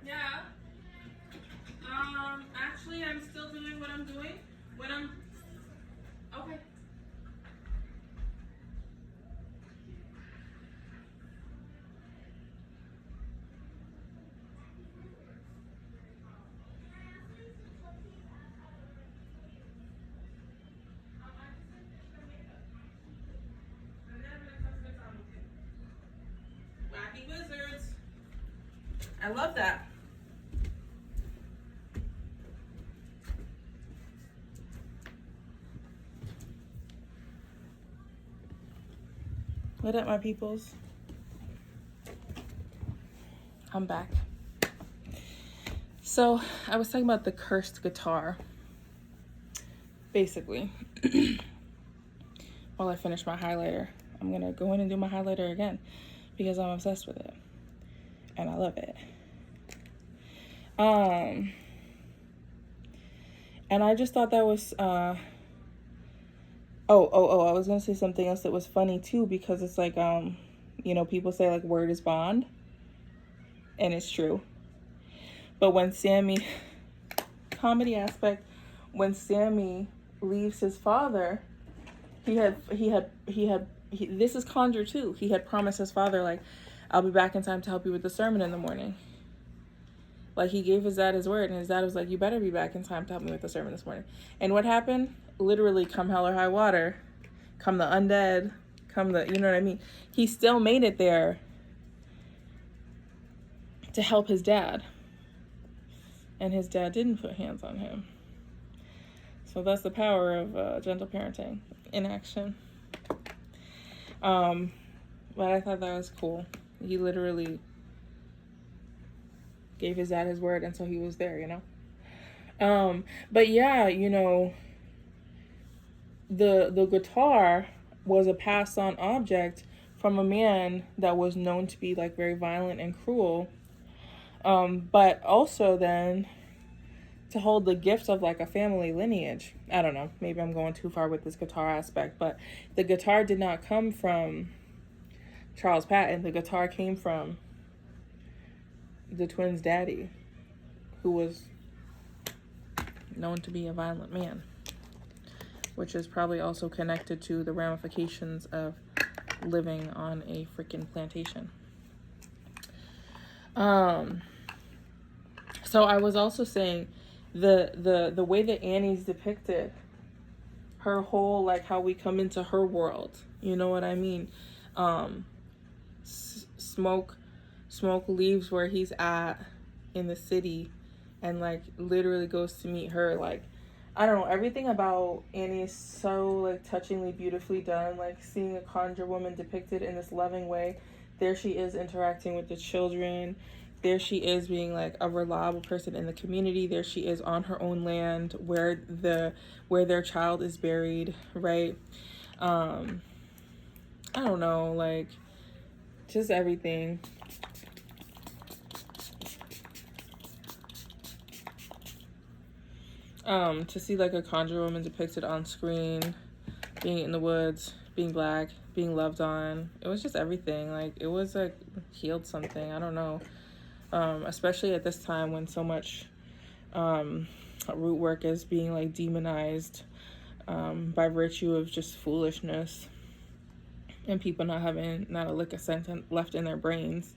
Yeah. Actually, I'm still doing what I'm doing. Okay. Wacky Wizards. I love that. What up, my peoples? I'm back. So I was talking about the cursed guitar, basically. While I finish my highlighter, I'm gonna go in and do my highlighter again because I'm obsessed with it and I love it. And I just thought that was I was gonna say something else that was funny too, because it's like you know, people say like word is bond, and it's true. But when Sammy, comedy aspect, when Sammy leaves his father, this is Conjure too. He had promised his father, like, I'll be back in time to help you with the sermon in the morning. Like, he gave his dad his word, and his dad was like, you better be back in time to help me with the sermon this morning. And what happened? Literally, come hell or high water, come the undead, come the, you know what I mean? He still made it there to help his dad. And his dad didn't put hands on him. So that's the power of gentle parenting in action. But I thought that was cool. He literally gave his dad his word, and so he was there, you know. But yeah, you know, the guitar was a passed on object from a man that was known to be like very violent and cruel. But also then to hold the gift of like a family lineage. I don't know, maybe I'm going too far with this guitar aspect, but the guitar did not come from Charles Patton. The guitar came from the twins' daddy, who was known to be a violent man, which is probably also connected to the ramifications of living on a freaking plantation. So I was also saying the way that Annie's depicted, her whole, like, how we come into her world, you know what I mean? Smoke leaves where he's at in the city and like literally goes to meet her. Like, I don't know, everything about Annie is so like touchingly beautifully done. Like seeing a conjure woman depicted in this loving way. There she is interacting with the children. There she is being like a reliable person in the community. There she is on her own land where their child is buried, right? I don't know, like just everything. To see like a conjure woman depicted on screen, being in the woods, being black, being loved on, it was just everything. Like it was like healed something, I don't know. Especially at this time when so much root work is being like demonized by virtue of just foolishness and people not a lick of sense left in their brains.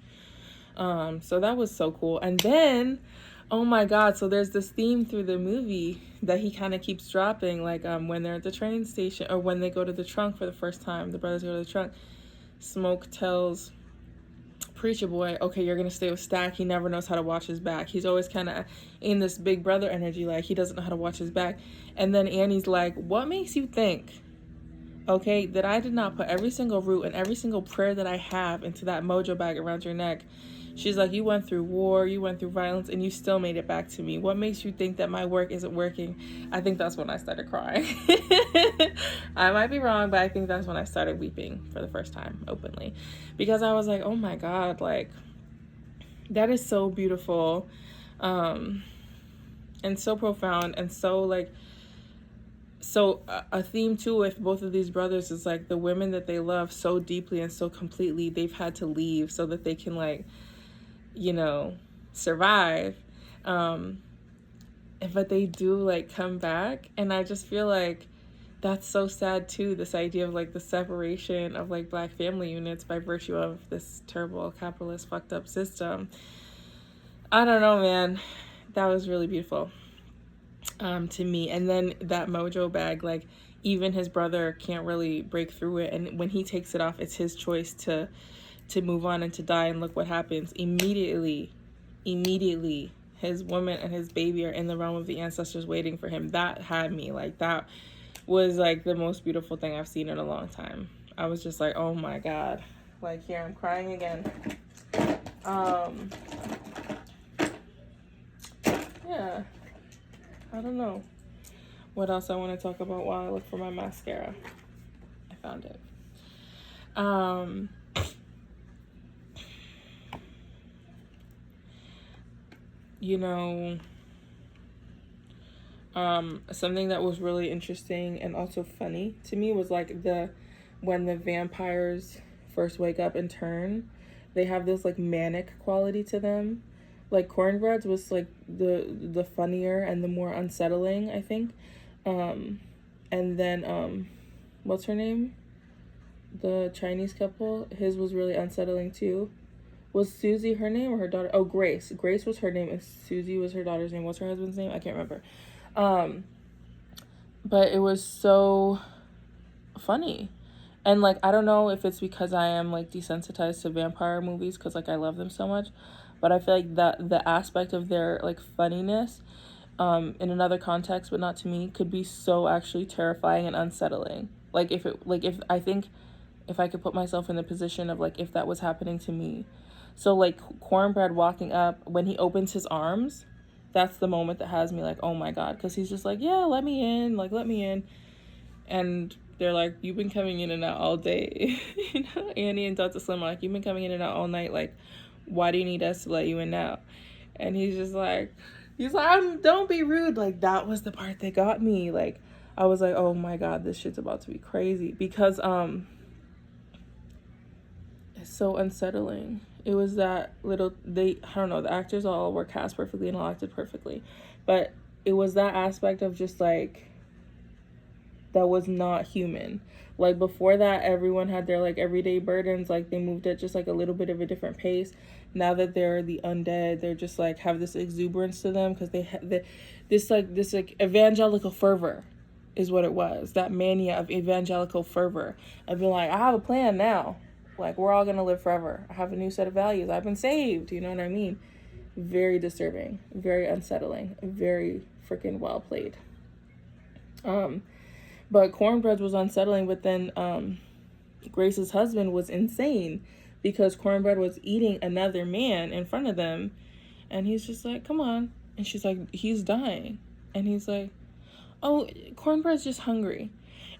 So that was so cool. And then, oh my God, so there's this theme through the movie that he kind of keeps dropping, like when they're at the train station or when they go to the trunk for the first time, the brothers go to the trunk, Smoke tells Preacher Boy, okay, you're gonna stay with Stack. He never knows how to watch his back. He's always kind of in this big brother energy, like he doesn't know how to watch his back. And then Annie's like, what makes you think, okay, that I did not put every single root and every single prayer that I have into that mojo bag around your neck? She's like, you went through war, you went through violence, and you still made it back to me. What makes you think that my work isn't working? I think that's when I started crying. I might be wrong, but I think that's when I started weeping for the first time openly. Because I was like, oh my God, like, that is so beautiful. And so profound and so like, so a theme too with both of these brothers is like the women that they love so deeply and so completely, they've had to leave so that they can like, you know, survive. But they do like come back, and I just feel like that's so sad too, this idea of like the separation of like Black family units by virtue of this terrible capitalist fucked up system. I don't know, man, that was really beautiful to me. And then that mojo bag, like even his brother can't really break through it, and when he takes it off, it's his choice to move on and to die, and look what happens. Immediately his woman and his baby are in the realm of the ancestors waiting for him. That had me, like, that was like the most beautiful thing I've seen in a long time. I was just like, oh my God, like, here I'm crying again. Yeah, I don't know what else I want to talk about while I look for my mascara. I found it. You know, something that was really interesting and also funny to me was like when the vampires first wake up and turn, they have this like manic quality to them. Like Cornbread's was like the funnier and the more unsettling, I think. And then what's her name? The Chinese couple, his was really unsettling too. Was Susie her name or her daughter? Oh, Grace. Grace was her name and Susie was her daughter's name. What's her husband's name? I can't remember. But it was so funny. And like, I don't know if it's because I am like desensitized to vampire movies because like I love them so much, but I feel like that the aspect of their like funniness in another context, but not to me, could be so actually terrifying and unsettling. Like if I think if I could put myself in the position of like if that was happening to me. So like Cornbread walking up, when he opens his arms, that's the moment that has me like, oh my God, because he's just like, yeah, let me in, like let me in. And they're like, you've been coming in and out all day. You know, Annie and Dr. Slim are like, you've been coming in and out all night, like why do you need us to let you in now? And he's like, don't be rude. Like that was the part that got me. Like I was like, oh my God, this shit's about to be crazy, because it's so unsettling. It was that little, I don't know, the actors all were cast perfectly and all acted perfectly, but it was that aspect of just like, that was not human. Like before that, everyone had their like everyday burdens, like they moved at just like a little bit of a different pace. Now that they're the undead, they're just like have this exuberance to them because they have this evangelical fervor is what it was. That mania of evangelical fervor. I've been like, I have a plan now. Like we're all gonna live forever. I have a new set of values. I've been saved. You know what I mean? Very disturbing, very unsettling, very freaking well played. But Cornbread was unsettling, but then Grace's husband was insane because Cornbread was eating another man in front of them, and he's just like, come on. And she's like, he's dying. And he's like, oh, Cornbread's just hungry.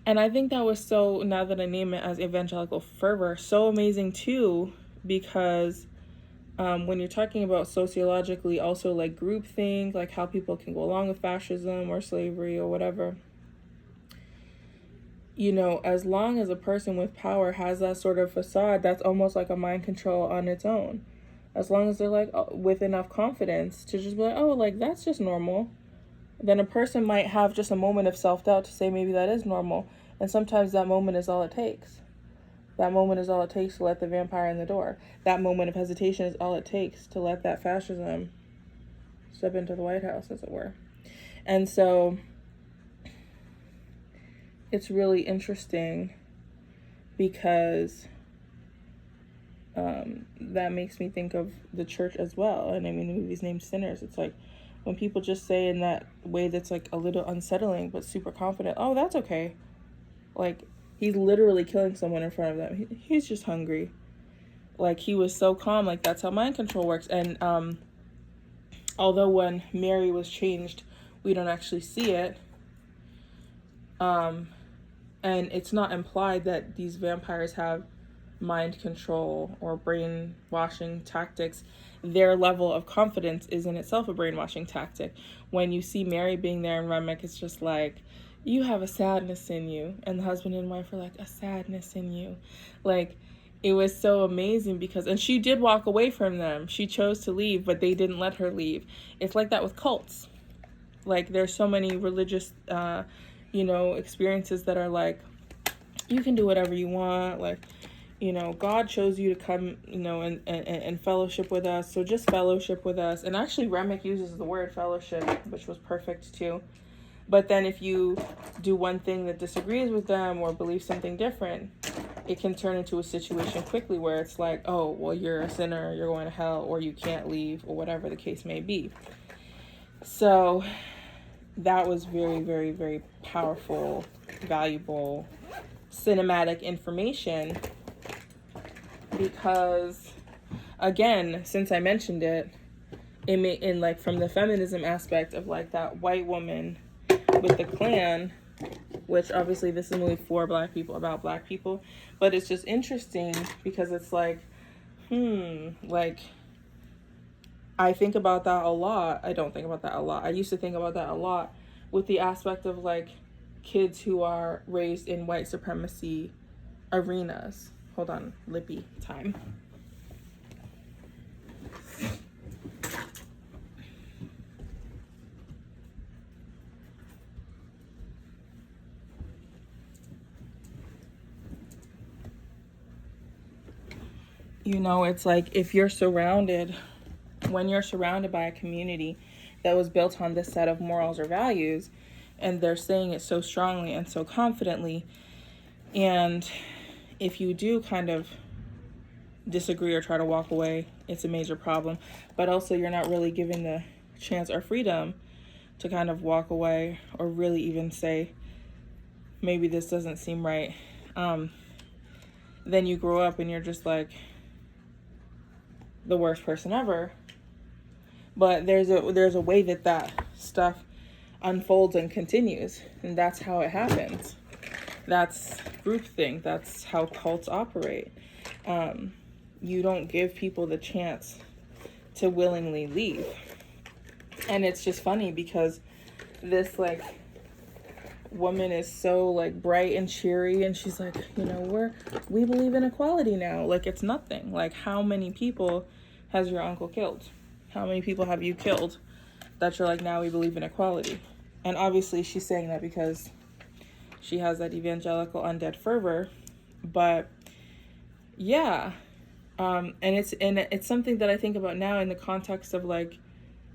And I think that was so, now that I name it as evangelical fervor, so amazing too, because when you're talking about sociologically also like groupthink, like how people can go along with fascism or slavery or whatever, you know, as long as a person with power has that sort of facade, that's almost like a mind control on its own. As long as they're like with enough confidence to just be like, oh, like that's just normal, then a person might have just a moment of self-doubt to say maybe that is normal. And sometimes that moment is all it takes. That moment is all it takes to let the vampire in the door. That moment of hesitation is all it takes to let that fascism step into the White House, as it were. And so it's really interesting because that makes me think of the church as well. And I mean, the movie's named Sinners. It's like when people just say in that way that's like a little unsettling but super confident, oh, that's okay. Like, he's literally killing someone in front of them. He's just hungry. Like, he was so calm. Like, that's how mind control works. And although when Mary was changed, we don't actually see it. And it's not implied that these vampires have mind control or brainwashing tactics. Their level of confidence is in itself a brainwashing tactic. When you see Mary being there in Remick, it's just like, you have a sadness in you. And the husband and wife are like, a sadness in you. Like, it was so amazing because, and she did walk away from them. She chose to leave, but they didn't let her leave. It's like that with cults. Like, there's so many religious, experiences that are like, you can do whatever you want. Like, God chose you to come, and fellowship with us. So just fellowship with us. And actually, Remick uses the word fellowship, which was perfect too. But then if you do one thing that disagrees with them or believe something different, it can turn into a situation quickly where it's like, oh, well, you're a sinner, you're going to hell, or you can't leave, or whatever the case may be. So that was very, very, very powerful, valuable, cinematic information because, again, since I mentioned it, in like from the feminism aspect of like that white woman with the Klan, which obviously this is a movie for Black people, about Black people, but it's just interesting because it's like, like, I think about that a lot. I don't think about that a lot. I used to think about that a lot with the aspect of like kids who are raised in white supremacy arenas. Hold on, lippy time. It's like when you're surrounded by a community that was built on this set of morals or values, and they're saying it so strongly and so confidently, and if you do kind of disagree or try to walk away, it's a major problem. But also you're not really given the chance or freedom to kind of walk away or really even say, maybe this doesn't seem right. then you grow up and you're just like the worst person ever. But there's a way that stuff unfolds and continues, and that's how it happens. That's groupthink. That's how cults operate. You don't give people the chance to willingly leave. And it's just funny because this like woman is so like bright and cheery, and she's like, you know, we believe in equality now. Like, it's nothing. Like, how many people has your uncle killed? How many people have you killed that you're like, now we believe in equality? And obviously she's saying that because she has that evangelical undead fervor. But yeah, and it's something that I think about now in the context of like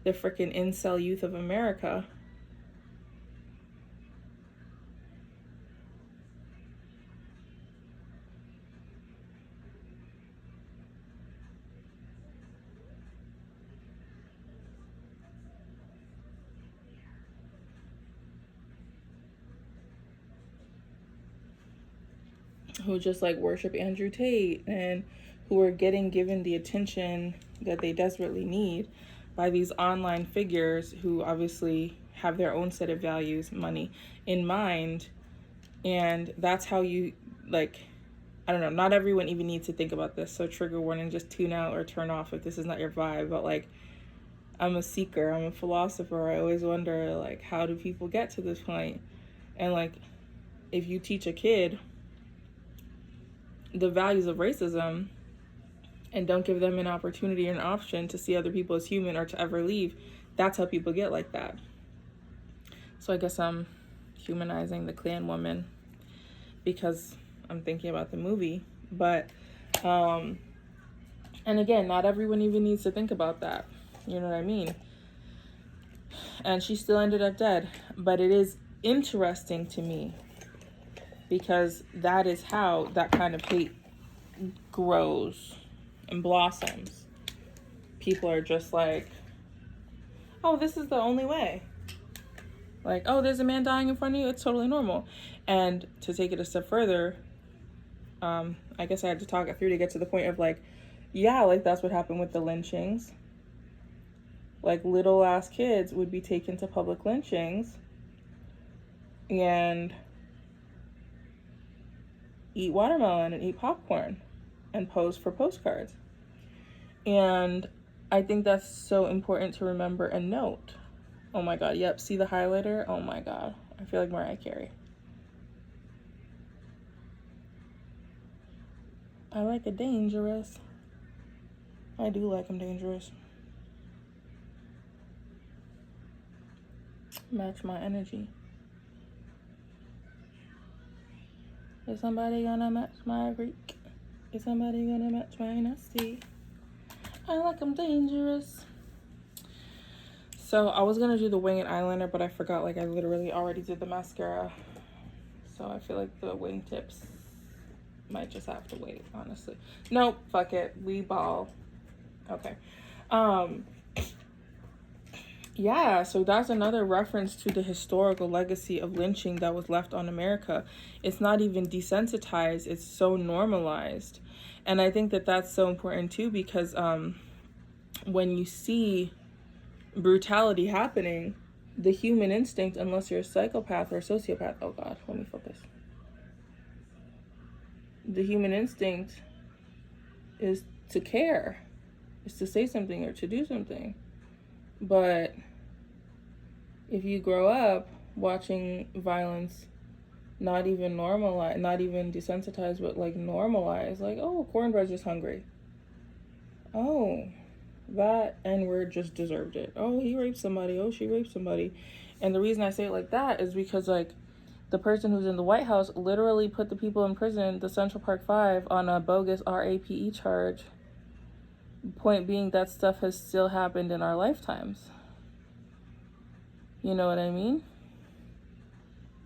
the freaking incel youth of America. Who just like worship Andrew Tate and who are given the attention that they desperately need by these online figures who obviously have their own set of values, money in mind. And that's how you, like, I don't know, not everyone even needs to think about this. So trigger warning, just tune out or turn off if this is not your vibe. But like, I'm a seeker, I'm a philosopher. I always wonder, like, how do people get to this point? And like, if you teach a kid the values of racism and don't give them an opportunity or an option to see other people as human or to ever leave, that's how people get like that. So I guess I'm humanizing the Klan woman because I'm thinking about the movie. But and again, not everyone even needs to think about that, you know what I mean? And she still ended up dead. But it is interesting to me because that is how that kind of hate grows and blossoms. People are just like, oh, this is the only way. Like, oh, there's a man dying in front of you, it's totally normal. And to take it a step further, I guess I had to talk it through to get to the point of like, yeah, like that's what happened with the lynchings. Like, little ass kids would be taken to public lynchings and eat watermelon and eat popcorn and pose for postcards. And I think that's so important to remember and note. Oh my god, yep, see the highlighter? Oh my god, I feel like Mariah Carey. I like it dangerous. I do like him dangerous. Match my energy. Is somebody gonna match my freak? Is somebody gonna match my nasty? I like them dangerous. So I was gonna do the wing and eyeliner, but I forgot, like I literally already did the mascara. So I feel like the wing tips might just have to wait, honestly. Nope, fuck it, we ball. Okay. Yeah, so that's another reference to the historical legacy of lynching that was left on America. It's not even desensitized, it's so normalized. And I think that that's so important too, because when you see brutality happening, the human instinct, unless you're a psychopath or a sociopath, oh god, let me focus. The human instinct is to care, is to say something or to do something. But if you grow up watching violence not even normalized, not even desensitized, but like normalized, like, oh, Cornbread's just hungry. Oh, that N-word just deserved it. Oh, he raped somebody. Oh, she raped somebody. And the reason I say it like that is because, like, the person who's in the White House literally put the people in prison, the Central Park Five, on a bogus RAPE charge. Point being, that stuff has still happened in our lifetimes. You know what I mean?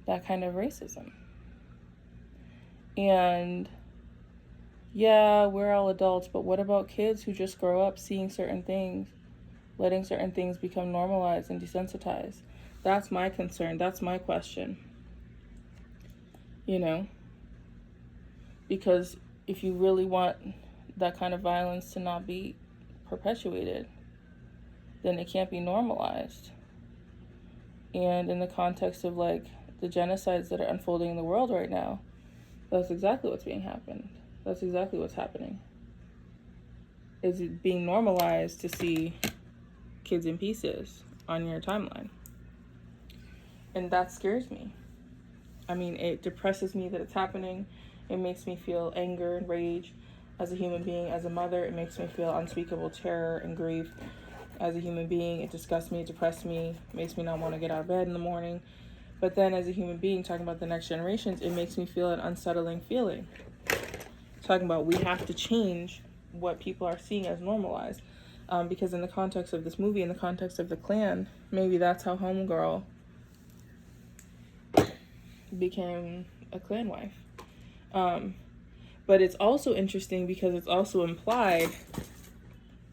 That kind of racism. And yeah, we're all adults, but what about kids who just grow up seeing certain things, letting certain things become normalized and desensitized? That's my concern. That's my question. You know? Because if you really want that kind of violence to not be perpetuated, then it can't be normalized. And in the context of like the genocides that are unfolding in the world right now, that's exactly what's being happened. That's exactly what's happening. Is it being normalized to see kids in pieces on your timeline? And that scares me. I mean, it depresses me that it's happening. It makes me feel anger and rage as a human being, as a mother. It makes me feel unspeakable terror and grief as a human being. It disgusts me, it depresses me, makes me not want to get out of bed in the morning. But then as a human being, talking about the next generations, it makes me feel an unsettling feeling. Talking about we have to change what people are seeing as normalized. Because in the context of this movie, in the context of the Klan, maybe that's how Homegirl became a Klan wife. But it's also interesting because it's also implied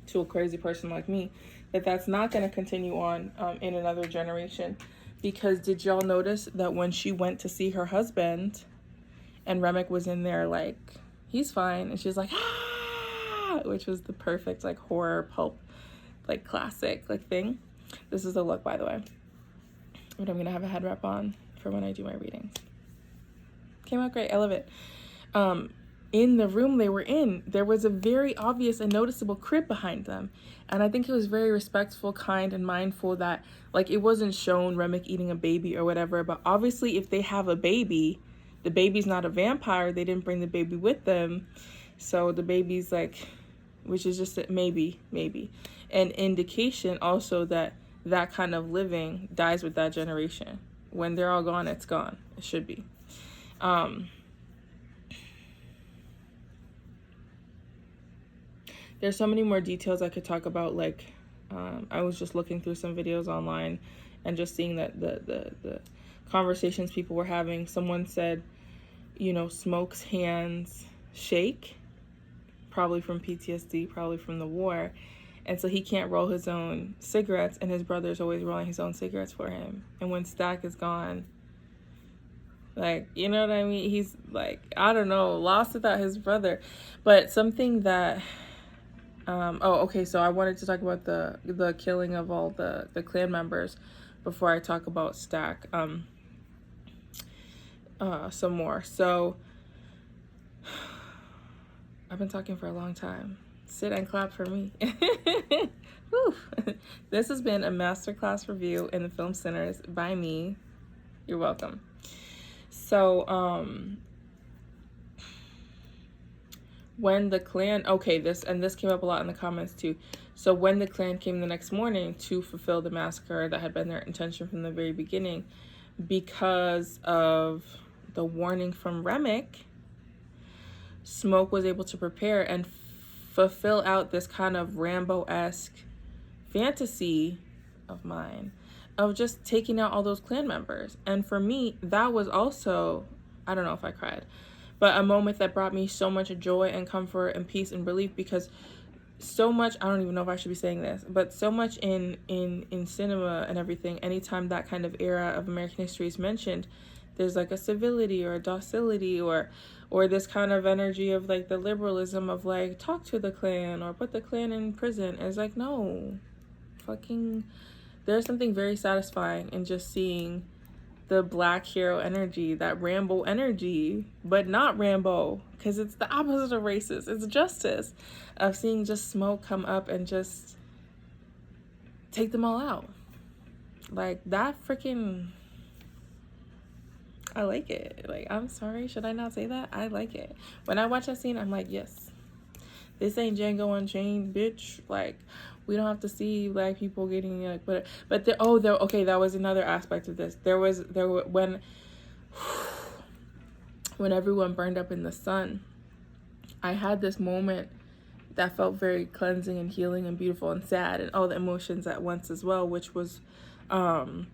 to a crazy person like me that that's not going to continue on in another generation. Because did y'all notice that when she went to see her husband and Remick was in there like, he's fine, and she's like, ah, which was the perfect like horror pulp like classic like thing. This is the look, by the way, but I'm gonna have a head wrap on for when I do my readings. Came out great. I love it. In the room they were in, there was a very obvious and noticeable crib behind them. And I think it was very respectful, kind, and mindful that, like, it wasn't shown Remick eating a baby or whatever. But obviously, if they have a baby, the baby's not a vampire. They didn't bring the baby with them. So the baby's, like, which is just maybe, an indication also that that kind of living dies with that generation. When they're all gone, it's gone. It should be. There's so many more details I could talk about. Like, I was just looking through some videos online and just seeing that the conversations people were having. Someone said, you know, Smoke's hands shake, probably from PTSD, probably from the war. And so he can't roll his own cigarettes, and his brother's always rolling his own cigarettes for him. And when Stack is gone, like, you know what I mean? He's like, I don't know, lost without his brother. But something that... so I wanted to talk about the killing of all the Klan members before I talk about Stack some more. So I've been talking for a long time. Sit and clap for me. This has been a masterclass review in the Film Centers by me. You're welcome. So when the Klan, this came up a lot in the comments too. So when the Klan came the next morning to fulfill the massacre that had been their intention from the very beginning, because of the warning from Remick, Smoke was able to prepare and fulfill out this kind of Rambo-esque fantasy of mine of just taking out all those Klan members. And for me, that was also, I don't know if I cried, but a moment that brought me so much joy and comfort and peace and relief, because so much, I don't even know if I should be saying this, but so much in cinema and everything, anytime that kind of era of American history is mentioned, there's like a civility or a docility or this kind of energy of like the liberalism of like, talk to the Klan or put the Klan in prison. And it's like, no, fucking, there's something very satisfying in just seeing the Black hero energy, that Rambo energy, but not Rambo, because it's the opposite of racist. It's justice, of seeing just Smoke come up and just take them all out. Like, that freaking, I like it. Like, I'm sorry, should I not say that? I like it. When I watch that scene, I'm like, yes, this ain't Django Unchained, bitch. Like, we don't have to see Black people getting like, but that was another aspect of this. There were when everyone burned up in the sun, I had this moment that felt very cleansing and healing and beautiful and sad and all the emotions at once as well, which was when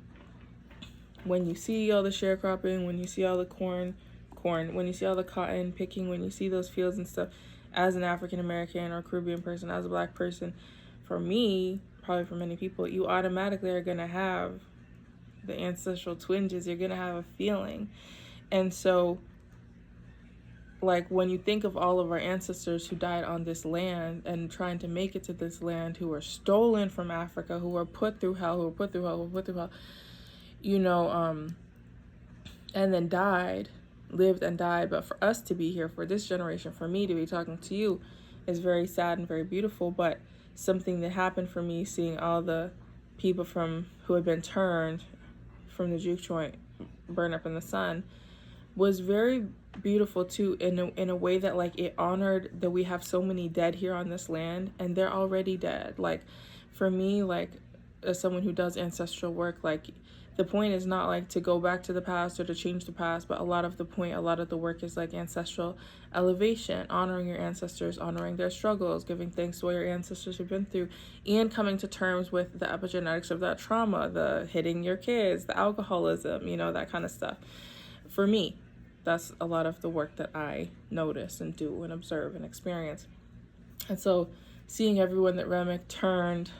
you see all the sharecropping, when you see all the corn, when you see all the cotton picking, when you see those fields and stuff, as an African American or Caribbean person, as a Black person, for me, probably for many people, you automatically are gonna have the ancestral twinges. You're gonna have a feeling. And so like when you think of all of our ancestors who died on this land and trying to make it to this land, who were stolen from Africa, who were put through hell, you know, and then died, lived and died. But for us to be here, for this generation, for me to be talking to you, is very sad and very beautiful. But something that happened for me, seeing all the people who had been turned from the juke joint, burned up in the sun, was very beautiful too, in a way that like it honored that we have so many dead here on this land, and they're already dead. Like for me, like as someone who does ancestral work, like the point is not like to go back to the past or to change the past, but a lot of the work is like ancestral elevation, honoring your ancestors, honoring their struggles, giving thanks to what your ancestors have been through, and coming to terms with the epigenetics of that trauma, the hitting your kids, the alcoholism, you know, that kind of stuff. For me, that's a lot of the work that I notice and do and observe and experience. And so seeing everyone that Remick turned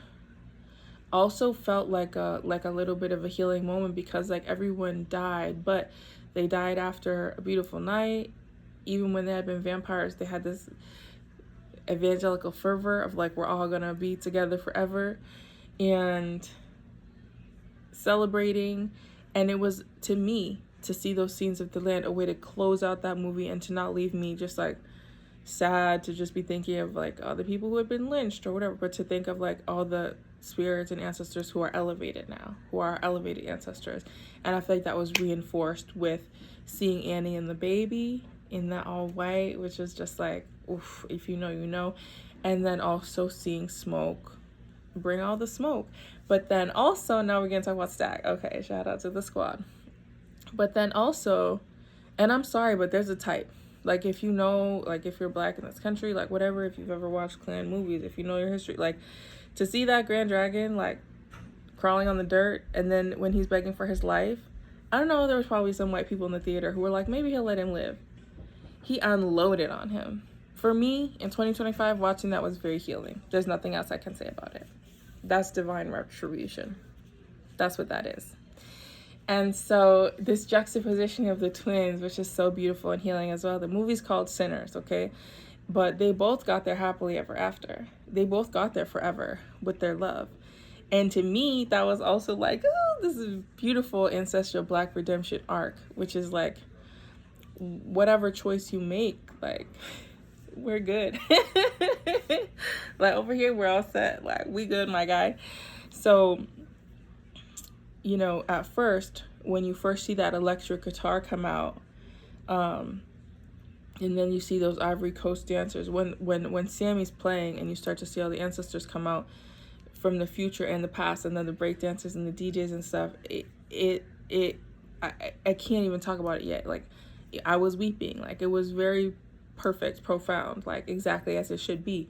also felt like a little bit of a healing moment, because like everyone died, but they died after a beautiful night. Even when they had been vampires, they had this evangelical fervor of like, we're all gonna be together forever and celebrating. And it was, to me, to see those scenes of the land, a way to close out that movie and to not leave me just like sad, to just be thinking of like all the people who had been lynched or whatever, but to think of like all the spirits and ancestors who are elevated now, who are elevated ancestors. And I feel like that was reinforced with seeing Annie and the baby in that all white, which is just like, oof, if you know, you know. And then also seeing Smoke bring all the smoke. But then also, now we're gonna talk about Stack. Okay, shout out to the squad. But then also, and I'm sorry, but there's a type. Like if you know, like if you're black in this country, like whatever, if you've ever watched Klan movies, if you know your history, like to see that Grand Dragon like crawling on the dirt, and then when he's begging for his life, I don't know, there was probably some white people in the theater who were like, maybe he'll let him live. He unloaded on him. For me, in 2025, watching that was very healing. There's nothing else I can say about it. That's divine retribution. That's what that is. And so this juxtaposition of the twins, which is so beautiful and healing as well. The movie's called Sinners, okay? But they both got there happily ever after. They both got there forever with their love. And to me, that was also like, oh, this is beautiful ancestral Black redemption arc, which is like, whatever choice you make, like, we're good. Like over here, we're all set. Like, we good, my guy. So, you know, at first, when you first see that electric guitar come out, and then you see those Ivory Coast dancers, when Sammy's playing and you start to see all the ancestors come out from the future and the past, and then the break dancers and the DJs and stuff, I can't even talk about it yet. Like, I was weeping. Like, it was very perfect, profound, like exactly as it should be.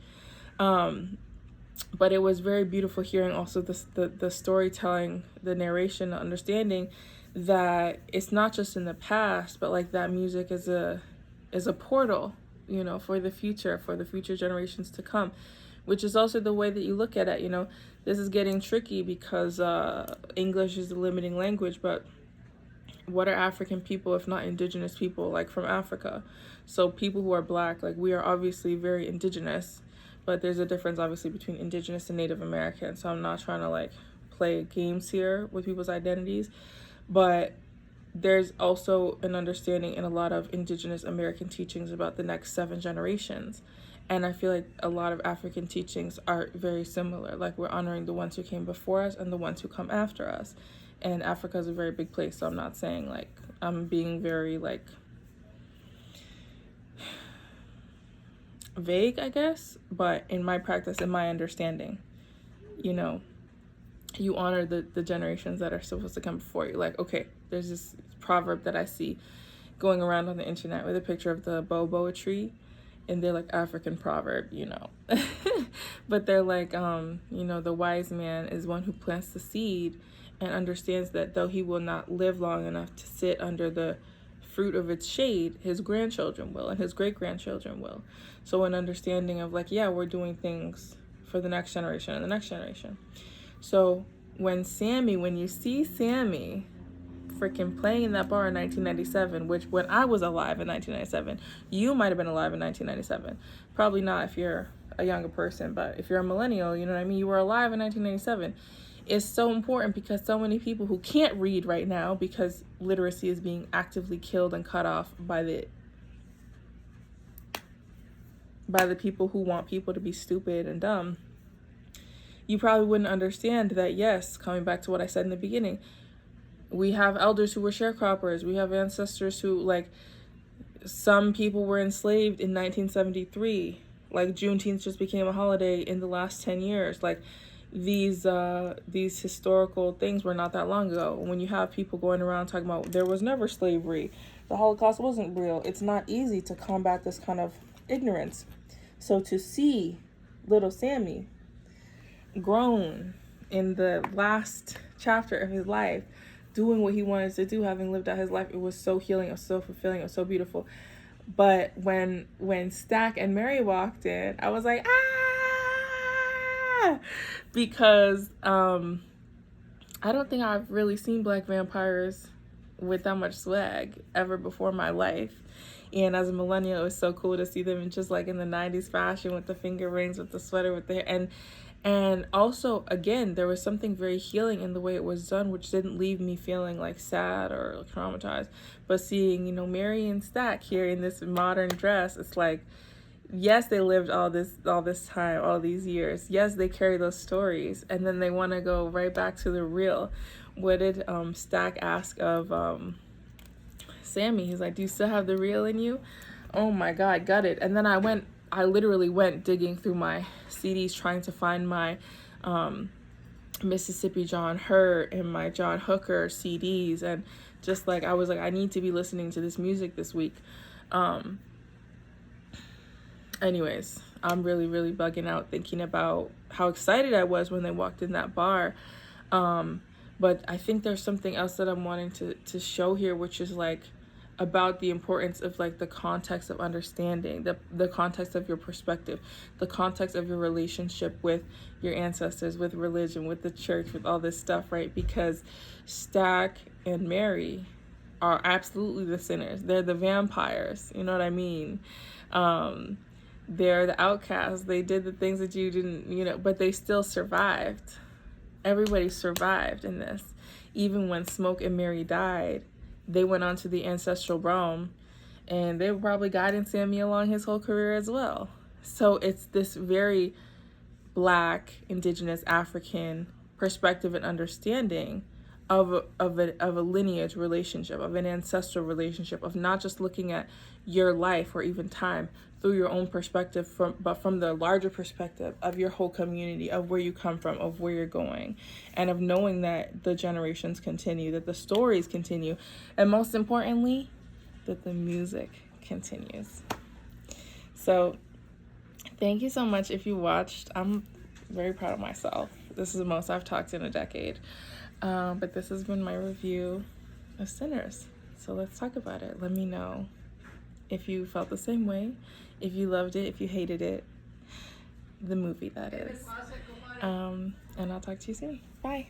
But it was very beautiful hearing also the storytelling, the narration, the understanding that it's not just in the past, but like that music is a portal, you know, for the future generations to come, which is also the way that you look at it. You know, this is getting tricky because English is the limiting language, but what are African people if not indigenous people, like from Africa? So people who are Black, like we are obviously very indigenous, but there's a difference obviously between indigenous and Native American. So I'm not trying to like play games here with people's identities, but there's also an understanding in a lot of indigenous American teachings about the next 7 generations. And I feel like a lot of African teachings are very similar. Like we're honoring the ones who came before us and the ones who come after us. And Africa is a very big place, so I'm not saying like I'm being very like vague, I guess, but in my practice, in my understanding, you know, you honor the generations that are supposed to come before you. Like, okay, there's this proverb that I see going around on the internet with a picture of the boa tree, and they're like African proverb, you know. But they're like, you know, the wise man is one who plants the seed and understands that though he will not live long enough to sit under the fruit of its shade, his grandchildren will, and his great-grandchildren will. So an understanding of like, yeah, we're doing things for the next generation and the next generation. So when you see Sammy freaking playing in that bar in 1997, which when I was alive in 1997, you might have been alive in 1997. Probably not if you're a younger person, but if you're a millennial, you know what I mean? You were alive in 1997. It's so important because so many people who can't read right now because literacy is being actively killed and cut off by the people who want people to be stupid and dumb. You probably wouldn't understand that, yes, coming back to what I said in the beginning, we have elders who were sharecroppers. We have ancestors who, like, some people were enslaved in 1973. Like, Juneteenth just became a holiday in the last 10 years. Like, these historical things were not that long ago. When you have people going around talking about there was never slavery, the Holocaust wasn't real, it's not easy to combat this kind of ignorance. So to see little Sammy grown in the last chapter of his life, doing what he wanted to do, having lived out his life, it was so healing, it was so fulfilling, it was so beautiful. But when Stack and Mary walked in, I was like, ah, because I don't think I've really seen black vampires with that much swag ever before in my life. And as a millennial, it was so cool to see them just like in the 90s fashion with the finger rings, with the sweater, with the hair. And also, again, there was something very healing in the way it was done, which didn't leave me feeling like sad or traumatized. But seeing, you know, Mary and Stack here in this modern dress, it's like, yes, they lived all this time, all these years. Yes, they carry those stories. And then they want to go right back to the real. What did Stack ask of Sammy? He's like, do you still have the real in you? Oh my God, got it. And then I literally went digging through my CDs trying to find my Mississippi John Hurt and my John Hooker CDs, and just like I was like, I need to be listening to this music this week. Anyways, I'm really, really bugging out thinking about how excited I was when they walked in that bar. But I think there's something else that I'm wanting to show here, which is like about the importance of like the context of understanding, the context of your perspective, the context of your relationship with your ancestors, with religion, with the church, with all this stuff, right? Because Stack and Mary are absolutely the sinners. They're the vampires, you know what I mean? They're the outcasts. They did the things that you didn't, you know, but they still survived. Everybody survived in this. Even when Smoke and Mary died, they went on to the ancestral realm, and they were probably guiding Sammy along his whole career as well. So it's this very Black, Indigenous, African perspective and understanding of a lineage relationship, of an ancestral relationship, of not just looking at your life or even time through your own perspective, but from the larger perspective of your whole community, of where you come from, of where you're going, and of knowing that the generations continue, that the stories continue, and most importantly, that the music continues. So thank you so much if you watched. I'm very proud of myself. This is the most I've talked in a decade. But this has been my review of Sinners. So let's talk about it. Let me know if you felt the same way, if you loved it, if you hated it. The movie, that is. And I'll talk to you soon. Bye.